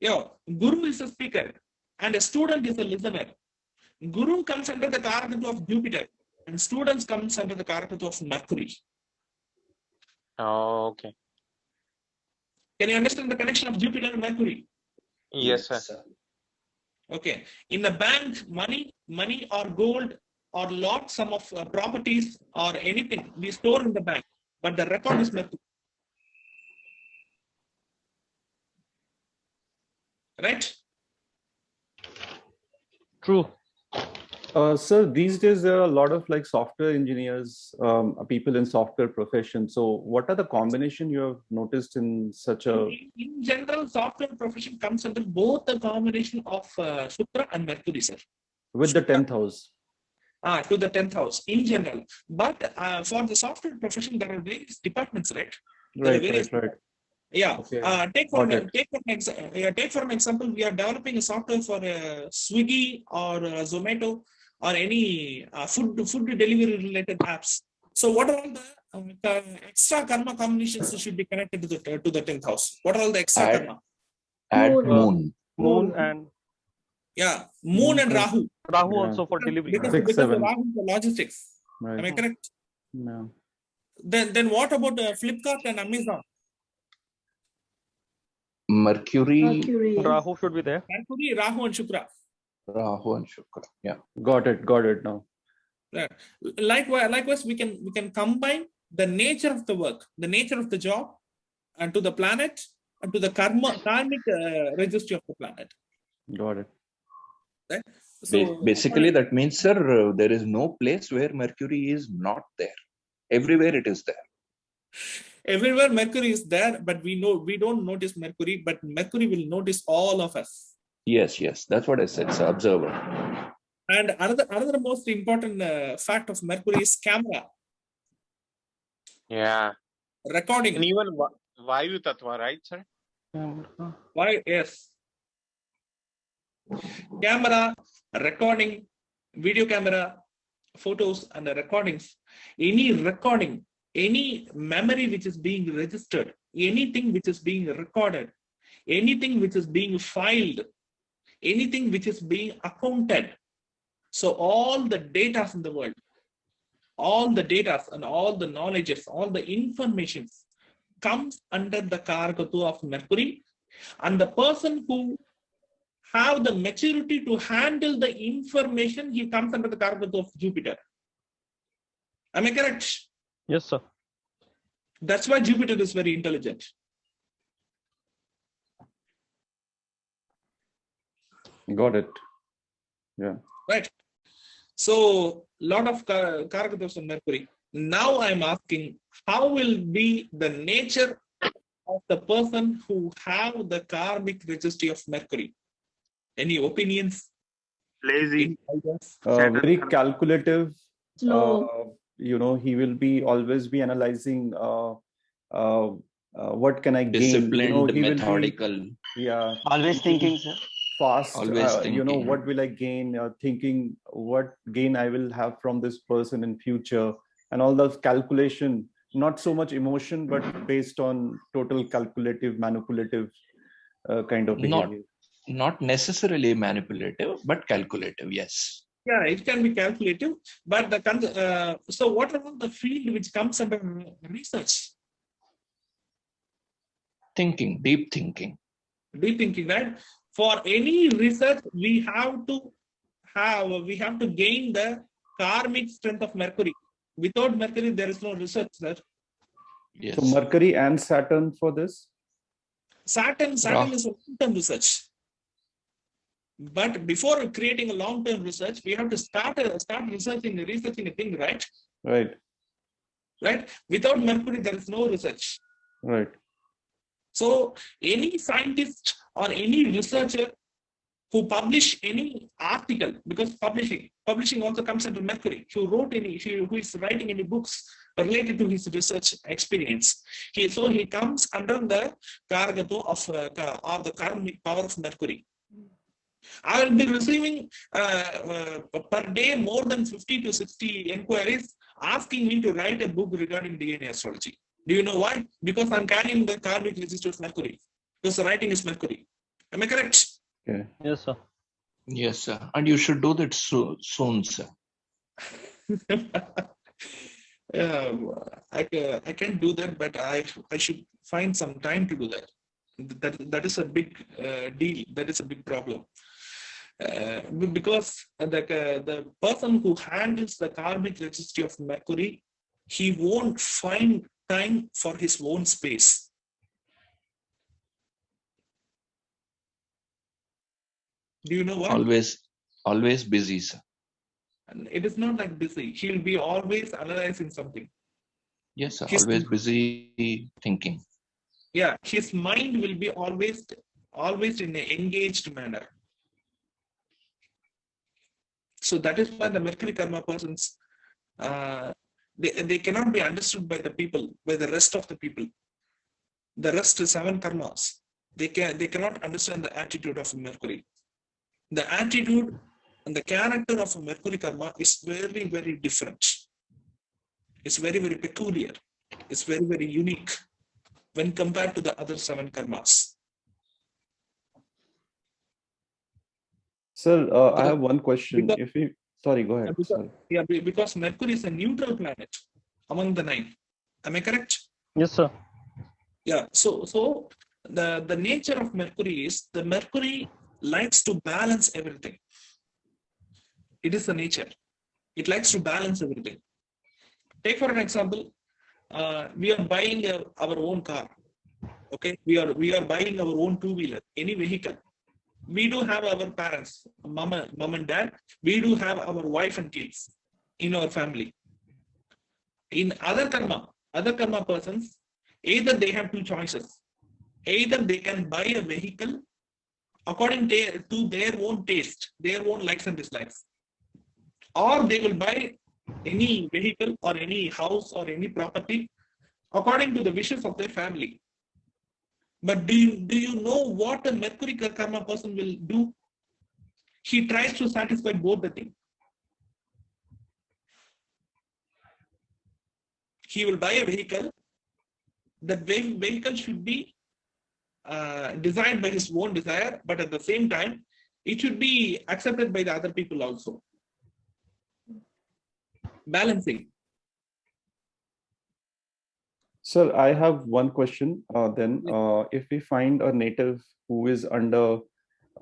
Yeah, Guru is a speaker and a student is a listener. Guru comes under the karakatva of Jupiter and students comes under the karakatva of Mercury. Oh, okay. Can you understand the connection of Jupiter and Mercury? Yes, sir. Okay. In the bank, money or gold or lot sum of properties or anything we store in the bank, but the record is Mercury. Right? True. Sir, these days there are a lot of like software engineers, people in software profession. So what are the combination you have noticed in such a... In general, software profession comes under both the combination of Shukra and Mercury, sir. With the 10th house. To the 10th house in general. But for the software profession, there are various departments, right? Right. Yeah. Okay. Take for an example, we are developing a software for Swiggy or Zomato or any food delivery related apps. So what are all the extra karma combinations should be connected to the 10th house? What are all the extra karma? Add Moon. moon. And Yeah, Moon and Rahu. Rahu Yeah. also for delivery. Because 6, 7. Rahu is the logistics. Right. Am I correct? Yeah. Then what about Flipkart and Amazon? Mercury, Rahu should be there. Mercury, Rahu and Shukra. Rahu and Shukra. Yeah. Got it now. Yeah. Likewise, we can combine the nature of the work, the nature of the job, and to the planet, and to the karmic registry of the planet. Got it. Right? So basically, that means, sir, there is no place where Mercury is not there. Everywhere it is there. Everywhere Mercury is there, but we don't notice Mercury, but Mercury will notice all of us. Yes, that's what I said. It's observer. And another most important fact of Mercury is camera. Yeah. Recording. And even Vayu Tattva, right, sir? Why? Yes. Camera, recording, video camera, photos and the recordings. Any recording, any memory which is being registered, anything which is being recorded, anything which is being filed, anything which is being accounted. So all the data in the world, all the data and all the knowledges, all the information comes under the karakatva of Mercury, and the person who have the maturity to handle the information, he comes under the karakatva of Jupiter. Am I correct? Yes, sir. That's why Jupiter is very intelligent. Got it. Yeah. Right. So, lot of karakatavas on Mercury. Now I'm asking, how will be the nature of the person who have the karmic registry of Mercury? Any opinions? Lazy. Very calculative. Slow. He will always be analyzing what can I gain. Disciplined, He methodical. Always thinking, sir. Fast. Always thinking. What will I gain? Thinking what gain I will have from this person in future, and all those calculation. Not so much emotion, but based on total calculative, manipulative kind of behavior. Not necessarily manipulative, but calculative. Yes. Yeah, it can be calculative, but so what about the field which comes under research? Thinking, deep thinking. Deep thinking, right? For any research, we have to gain the karmic strength of Mercury. Without Mercury, there is no research, sir. Yes. So Mercury and Saturn for this? Saturn is a long-term research. But before creating a long-term research, we have to start researching a thing, right? Right. Right? Without Mercury, there is no research. Right. So any scientist or any researcher who publish any article, because publishing also comes under Mercury, who is writing any books related to his research experience, he comes under the karagato of or the karmic power of Mercury. I will be receiving per day more than 50 to 60 inquiries asking me to write a book regarding DNA astrology. Do you know why? Because I'm carrying the karmic register of Mercury. Because the writing is Mercury. Am I correct? Okay. Yes, sir. Yes, sir. And you should do that soon, sir. I can't do that, but I should find some time to do that. That is a big deal. That is a big problem. Because the person who handles the karmic registry of Mercury, he won't find time for his own space. Do you know why? Always busy, sir. And it is not like busy. He'll be always analyzing something. Yes, sir. Always busy thinking. Yeah, his mind will be always in an engaged manner. So that is why the Mercury karma persons, they cannot be understood by the people, by the rest of the people. The rest is 7 karmas. They cannot understand the attitude of Mercury. The attitude and the character of a Mercury karma is very, very different. It's very, very peculiar. It's very, very unique when compared to the other 7 karmas. Sir, I have one question. Sorry, go ahead. Because Mercury is a neutral planet among the 9. Am I correct? Yes, sir. Yeah. So the nature of Mercury is the Mercury likes to balance everything. It is the nature. It likes to balance everything. Take for an example, we are buying our own car. Okay, we are buying our own 2-wheeler, any vehicle. We do have our parents, mom and dad. We do have our wife and kids in our family. In other karma persons, either they have 2 choices. Either they can buy a vehicle according to their own taste, their own likes and dislikes, or they will buy any vehicle or any house or any property according to the wishes of their family. But do you know what a Mercury karma person will do? He tries to satisfy both the things. He will buy a vehicle. That vehicle should be designed by his own desire, but at the same time, it should be accepted by the other people also. Balancing. Sir, I have one question. If we find a native who is under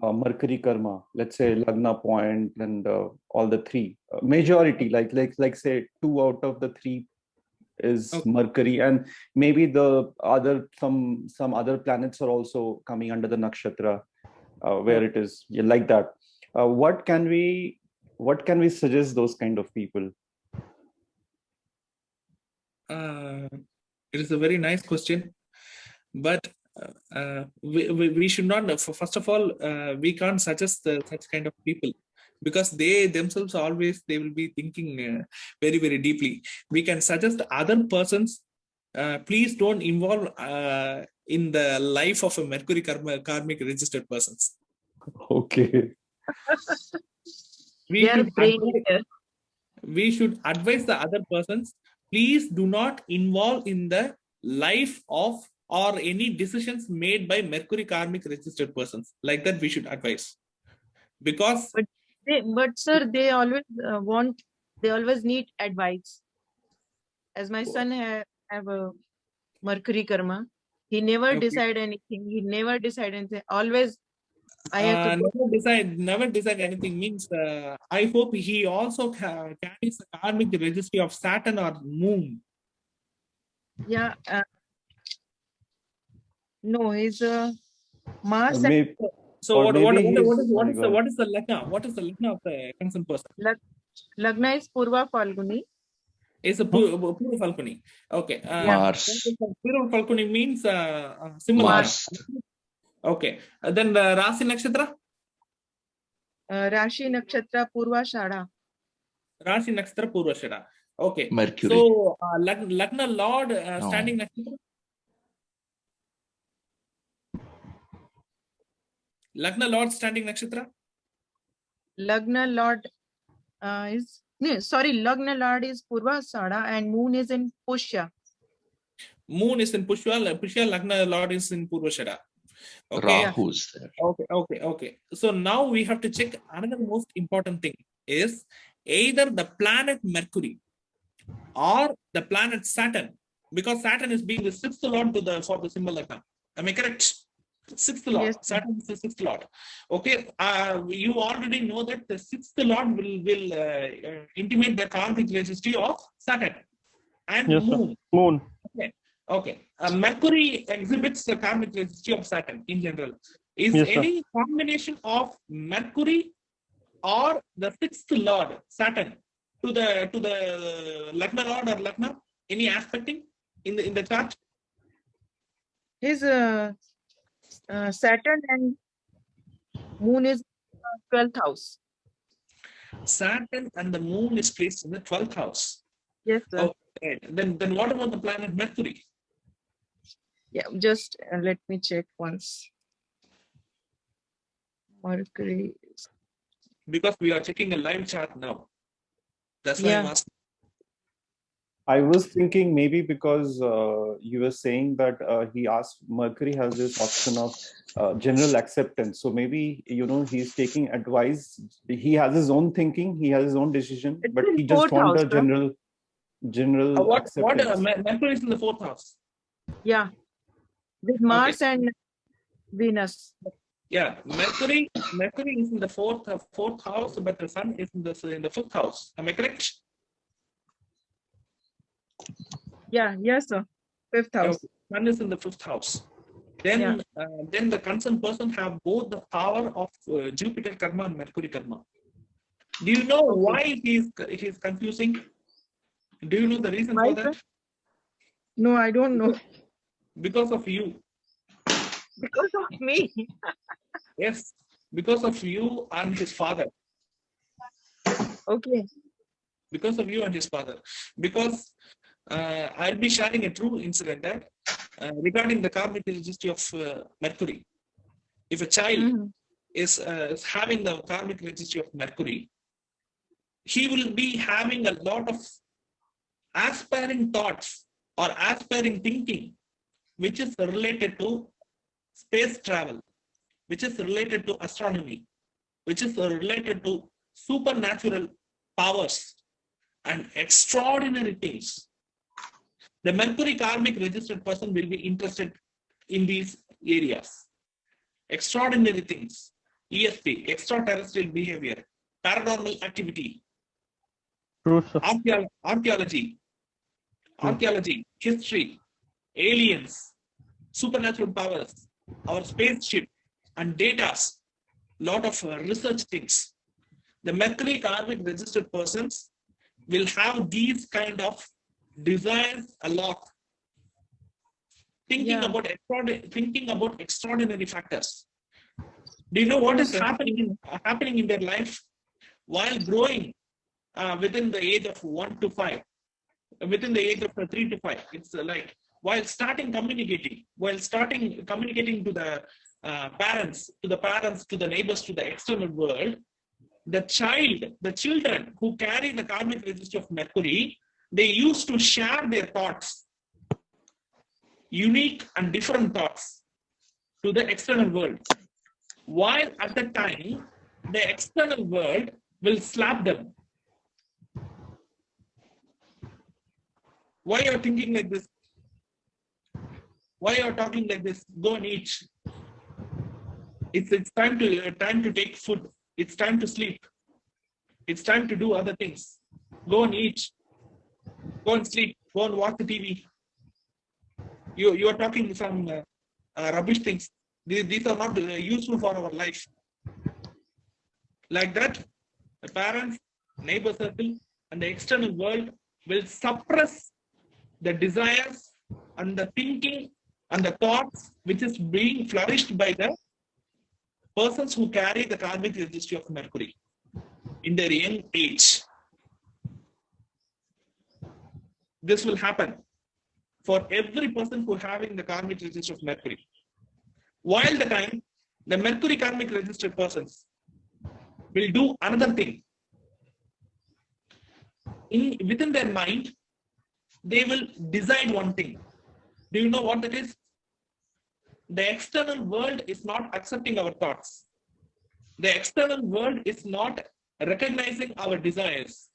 Mercury karma, let's say Lagna point and all the 3, majority, like say 2 out of the 3 is Mercury, and maybe the other some other planets are also coming under the nakshatra where it is like that. What can we suggest those kind of people? It is a very nice question, but we should not. First of all, we can't suggest such kind of people, because they themselves always they will be thinking very, very deeply. We can suggest other persons. Please don't involve in the life of a Mercury karmic registered persons. Okay. We should advise the other persons. Please do not involve in the life of or any decisions made by Mercury karmic registered persons. Like that, we should advise. Because But sir, they always they always need advice. As my son have a Mercury karma, he never decide anything. He never decide anything. Always, I have to never decide anything means. I hope he also carries the karmic registry of Saturn or Moon. Yeah. No, he's a Mars. So what is the lagna? What is the lagna of the concerned person? Lagna is Purva Falguni. It's a Purva Falguni. Okay. Mars. Purva Falguni means symbol. Mars. Okay. Then Rasi Nakshatra? Rashi Nakshatra Purva Shada. Rashi Nakshatra Purva Shada. Okay. Mercury. So Lagna Lord standing Nakshatra? Lagna Lord standing Nakshatra? Lagna Lord is Lagna Lord is Purva Sada and Moon is in Pushya. Moon is in Pushya. Lagna Lord is in Purva Shada. Okay. Rahu's there. Okay. So now we have to check another most important thing is either the planet Mercury or the planet Saturn, because Saturn is being the sixth lord for the symbol lagna. Am I correct? Sixth lord. Yes. Saturn is the sixth lord. Okay. You already know that the sixth lord will intimate the karmic registry of Saturn and Moon. Moon. Okay. Mercury exhibits the karmic registry of Saturn in general. Is any combination of Mercury or the sixth lord Saturn to the lagna lord or lagna? Any aspecting in the chart? His Saturn and Moon is 12th house. Saturn and the Moon is placed in the 12th house. Yes, sir. Okay. Then what about the planet Mercury? Yeah, just let me check once. Mercury. Because we are checking a live chart now. That's why I'm asking. I was thinking maybe because you were saying that he asked, Mercury has this option of general acceptance. So maybe, he's taking advice. He has his own thinking. He has his own decision, but he just wants a general acceptance. Mercury is in the 4th house. Yeah. With Mars and Venus. Yeah, Mercury is in the fourth house, but the Sun is in the 5th house. Am I correct? Yeah, yes, sir. 5th house. Okay. Sun is in the 5th house. Then the concerned person have both the power of Jupiter karma and Mercury karma. Do you know why he's confusing? Do you know the reason for that? No, I don't know. Because of you. Because of me. Yes, because of you and his father. Okay. Because of you and his father. Because I'll be sharing a true incident that regarding the karmic registry of Mercury. If a child is having the karmic registry of Mercury, he will be having a lot of aspiring thoughts or aspiring thinking, which is related to space travel, which is related to astronomy, which is related to supernatural powers and extraordinary things. The Mercury karmic registered person will be interested in these areas. Extraordinary things, ESP, extraterrestrial behavior, paranormal activity, archaeology, history, aliens, supernatural powers, our spaceship, and data, lot of research things. The Mercury karmic registered persons will have these kind of desires a lot. Thinking about extraordinary factors. Do you know what is happening in their life while growing within the age of 1 to 5, within the age of 3 to 5? It's like while starting communicating to the parents, to the neighbors, to the external world, the children who carry the karmic registry of Mercury, they used to share their thoughts, unique and different thoughts, to the external world. While at the time, the external world will slap them. Why you are thinking like this? Why you are talking like this? Go and eat. It's time to take food. It's time to sleep. It's time to do other things. Go and eat. Go and sleep. Go and watch the TV. You are talking some rubbish things. These are not useful for our life. Like that, the parents, neighbor circle, and the external world will suppress the desires and the thinking and the thoughts which is being flourished by the persons who carry the karmic registry of Mercury in their young age. This will happen for every person who having the karmic register of Mercury. While the time, the Mercury karmic registered persons will do another thing. Within their mind, they will decide one thing. Do you know what that is? The external world is not accepting our thoughts. The external world is not recognizing our desires.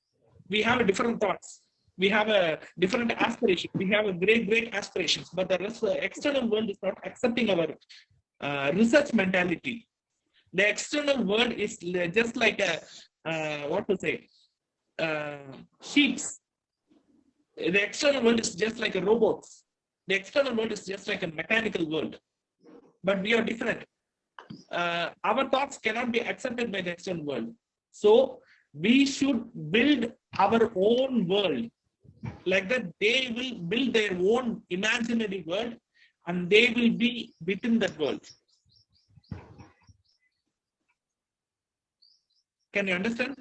We have a different thoughts. We have a different aspiration. We have a great aspirations. But the external world is not accepting our research mentality. The external world is just like a, sheeps. The external world is just like a robot. The external world is just like a mechanical world. But we are different. Our thoughts cannot be accepted by the external world. So we should build our own world. Like that, they will build their own imaginary world and they will be within that world. Can you understand?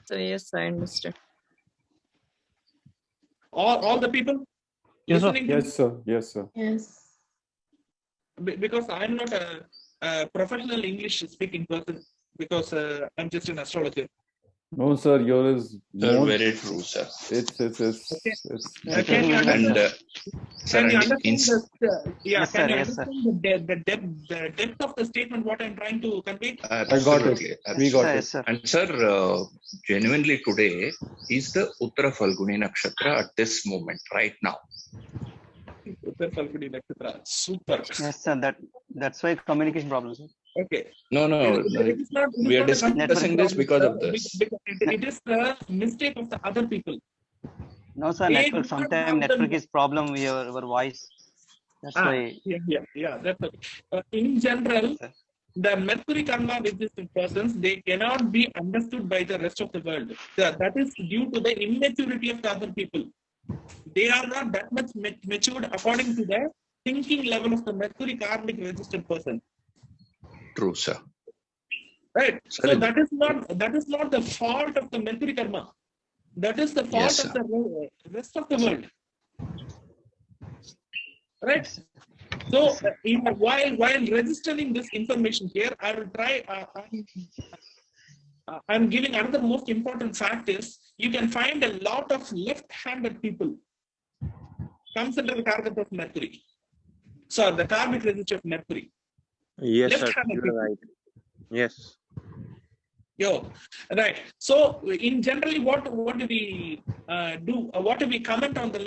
So yes, I understand. All the people? Yes, sir. Listening? Yes, sir. Yes, sir. Yes. Because I'm not a professional English speaking person, because I'm just an astrologer. No, sir, yours is more... very true, sir. It's Can you understand? Can you understand the depth of the statement, what I'm trying to convey? Absolutely. I got it. We got it. Yes, sir. And sir, genuinely today is the Uttara Falguni Nakshatra at this moment, right now. Super. Yes, sir. That's why communication problems. Okay. No. We are discussing this because of this. It is the mistake of the other people. No, sir. Network. Sometimes network is problem with your voice. That's why. Yeah. That's okay. In general, the Mercury karma resistant persons, they cannot be understood by the rest of the world. That is due to the immaturity of the other people. They are not that much matured according to the thinking level of the Mercury karmic registered person. True, sir. Right. So that is not the fault of the Mercury karma. That is the fault of the rest of the world. Right. So while registering this information here, I will try. I'm giving another most important fact is you can find a lot of left-handed people comes under the karma of Mercury. So the karmic register of Mercury. Yes, sir. You're right. Yes. Right. So in generally, what do we do? What do we comment on the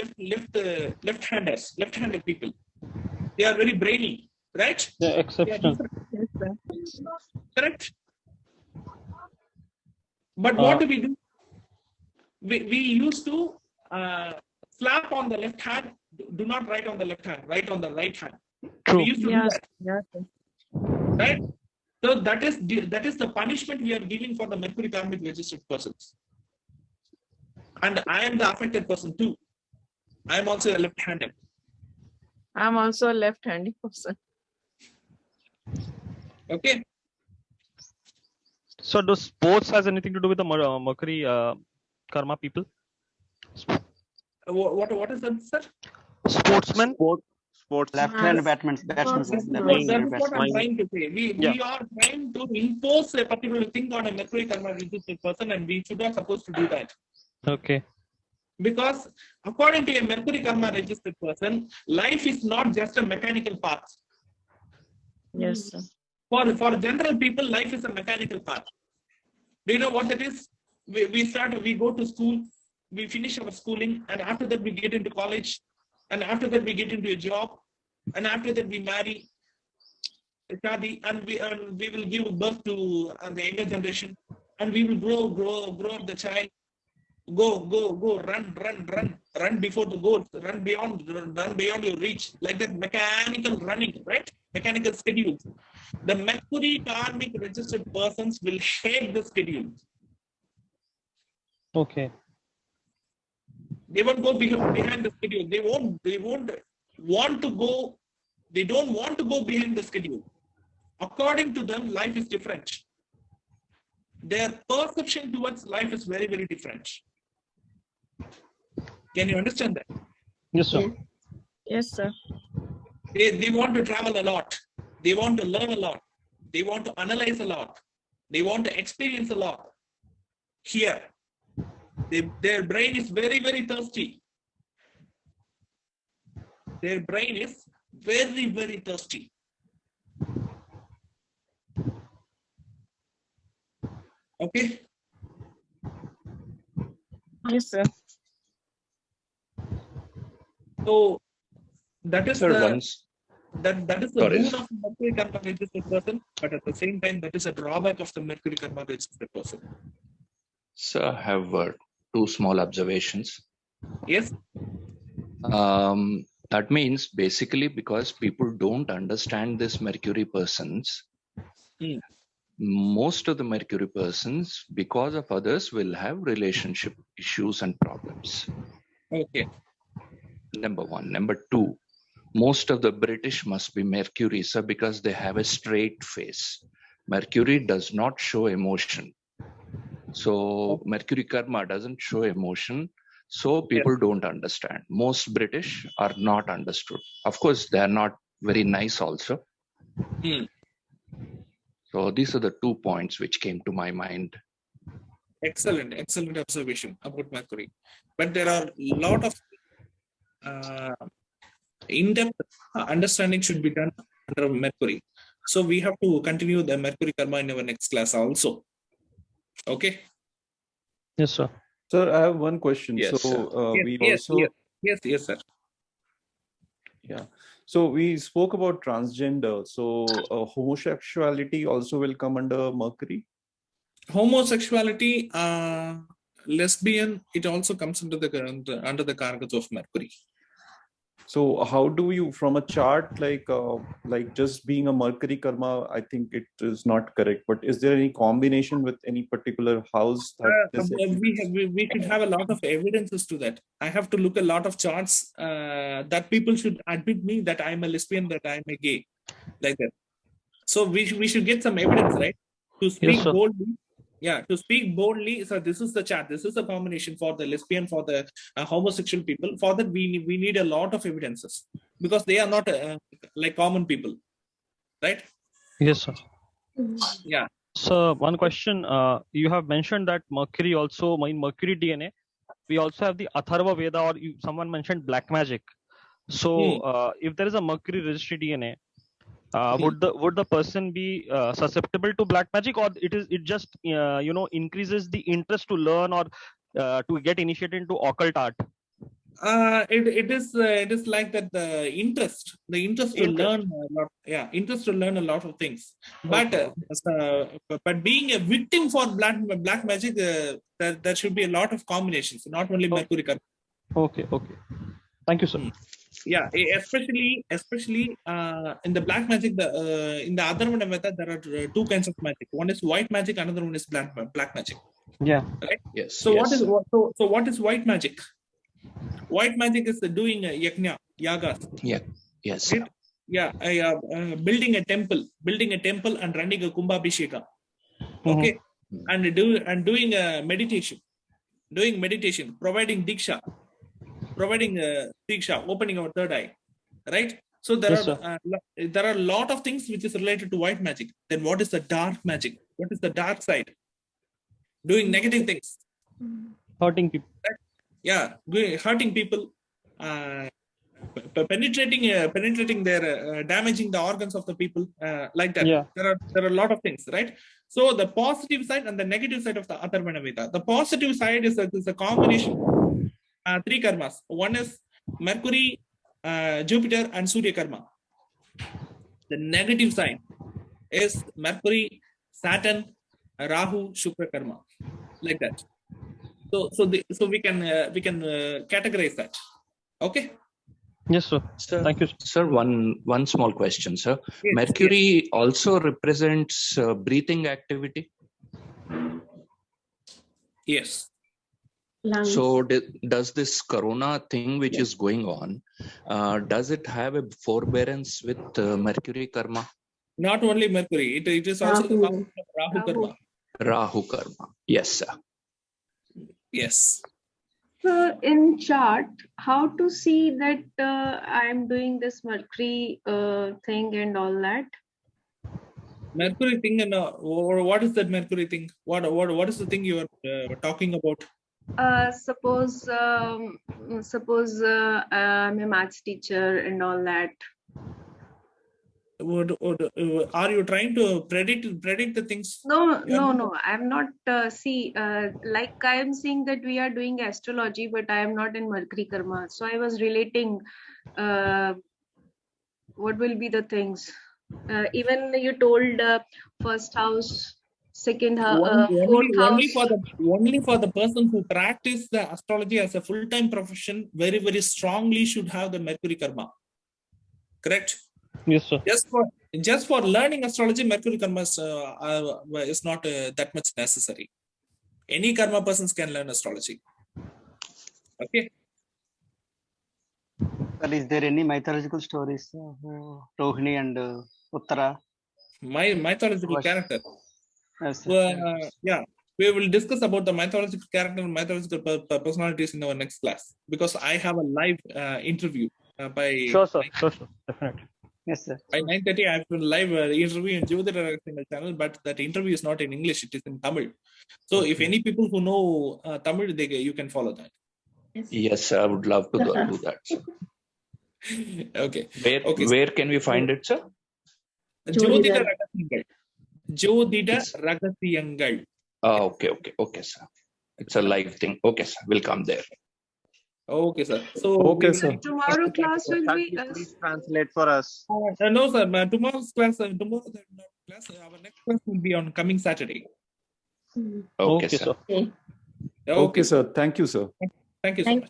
left-handed people? They are very brainy, right? Yeah, exceptional. Correct. But what do we do? We used to slap on the left hand. Do not write on the left hand. Write on the right hand. True. We used to do that. Yes. Right. So that is the punishment we are giving for the Mercury karmic registered persons. And I am the affected person too. I am also a left-handed. I'm also a left-handed person. Okay. So does sports has anything to do with the Mercury karma people? What is that, sir? Sportsmen. Sports. Left-handed batsmen. That is what I'm trying to say. We are trying to impose a particular thing on a Mercury karma registered person, and we should not supposed to do that. Okay. Because according to a Mercury karma registered person, life is not just a mechanical path. Yes, sir. For general people, life is a mechanical path. Do you know what that is? We go to school, we finish our schooling, and after that we get into college, and after that we get into a job, and after that we marry, and we will give birth to the younger generation, and we will grow up the child. Go, run before the goal, run beyond your reach, like that mechanical running, right? Mechanical schedule. The Mercury karmic registered persons will hate the schedule. Okay. They won't go behind the schedule. They won't want to go. They don't want to go behind the schedule. According to them, life is different. Their perception towards life is very, very different. Can you understand that? Yes, sir. Yes, sir. They want to travel a lot. They want to learn a lot. They want to analyze a lot. They want to experience a lot. Here, their brain is very, very thirsty. Their brain is very, very thirsty. Okay? Yes, sir. So that is Sir, the once. that is the Sorry. boon of the Mercury karma registered person, but at the same time, that is a drawback of the Mercury karma registered person. Sir, I have two small observations. Yes. That means basically because people don't understand this Mercury persons, most of the Mercury persons, because of others, will have relationship issues and problems. Okay. Number one. Number two, most of the British must be Mercury, sir, because they have a straight face. Mercury does not show emotion. So Mercury karma doesn't show emotion. So people don't understand. Most British are not understood. Of course, they are not very nice also. So these are the 2 points which came to my mind. Excellent observation about Mercury. But there are a lot of in-depth understanding should be done under Mercury. So we have to continue the Mercury karma in our next class also. Okay. Yes, sir. Sir, I have one question. Yes, So Yes, sir. Yeah. So we spoke about transgender. So homosexuality also will come under Mercury? Homosexuality, lesbian, it also comes under the kargas of Mercury. So how do you, from a chart, like just being a Mercury karma, I think it is not correct. But is there any combination with any particular house that we should have a lot of evidences to that. I have to look a lot of charts that people should admit me that I'm a lesbian, that I'm a gay, like that. So we should get some evidence, right? To speak boldly. Yeah, to speak boldly. So this is the chart. This is the combination for the lesbian, for the homosexual people. For that, we need a lot of evidences because they are not like common people, right? Yes, sir. Yeah. So one question, you have mentioned that Mercury also, in Mercury DNA, we also have the Atharva Veda, or someone mentioned black magic. So if there is a Mercury registry DNA, would the person be susceptible to black magic, or it just increases the interest to learn or to get initiated into occult art? It is like that, the interest to learn a lot. Yeah, interest to learn a lot of things. But but being a victim for black magic, there should be a lot of combinations, not only Mercury karma. Okay. Thank you, sir. Yeah, especially in the black magic, in the Atharvana method, there are two kinds of magic. One is white magic, another one is black magic. Yeah. Right? Yes. So what is white magic? White magic is doing yajna, yagas. Yeah. Yes. Right? Yeah, building a temple and running a kumbhabhisheka. Okay, and doing meditation, providing diksha, opening our third eye, right? So there are a lot of things which is related to white magic. Then what is the dark magic? What is the dark side? Doing negative things, hurting people. right? Yeah, hurting people, penetrating their, damaging the organs of the people, like that. Yeah. There are a lot of things, right? So the positive side and the negative side of the Atharvana Veda. The positive side is a combination of 3 karmas. One is Mercury, Jupiter, and Surya karma. The negative side is Mercury, Saturn, Rahu, Shukra karma, like that. So we can categorize that. Okay. Yes, sir. Thank you, sir. One small question, sir. Yes, Mercury also represents breathing activity. Yes. Lungs. So does this corona thing which is going on, does it have a forbearance with Mercury karma? Not only Mercury, it is also the Rahu. Rahu karma. Rahu karma. Yes, sir. Yes. So in chart, how to see that I'm doing this Mercury thing and all that? Mercury thing, and or what is that Mercury thing? What is the thing you are talking about? Suppose I'm a maths teacher and all that. Are you trying to predict the things? No. I'm not. Like I am seeing that we are doing astrology, but I am not in Mercury karma. So I was relating. What will be the things? Even you told first house, second house, fourth house. Only for the person who practice the astrology as a full-time profession, very, very strongly should have the Mercury karma. Correct? Yes, sir. Just for learning astrology, Mercury karma is not that much necessary. Any karma persons can learn astrology. Okay. Well, is there any mythological stories, Rohini and Uttara? My mythological character. Yes, yeah, we will discuss about the mythological character and mythological personalities in our next class, because I have a live interview by. Sure, sir. Sure, definitely. Yes, sir. By 9:30, I have a live interview in Jyotira channel, but that interview is not in English; it is in Tamil. So, if any people who know Tamil, you can follow that. Yes, I would love to do that, sir. Okay. Where can we find it, sir? Jyotira Ragathiyangal. Okay, sir. It's a live thing. Okay, sir. We'll come there. Okay, sir. So tomorrow class will be. Please translate for us. No, sir. Tomorrow's class. Our next class will be on coming Saturday. Okay, sir. Okay, sir. Thank you, sir. Thank you so much.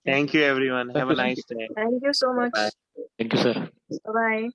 Thank you, everyone. Have a nice day. Thank you so much. Bye. Thank you, sir. Bye.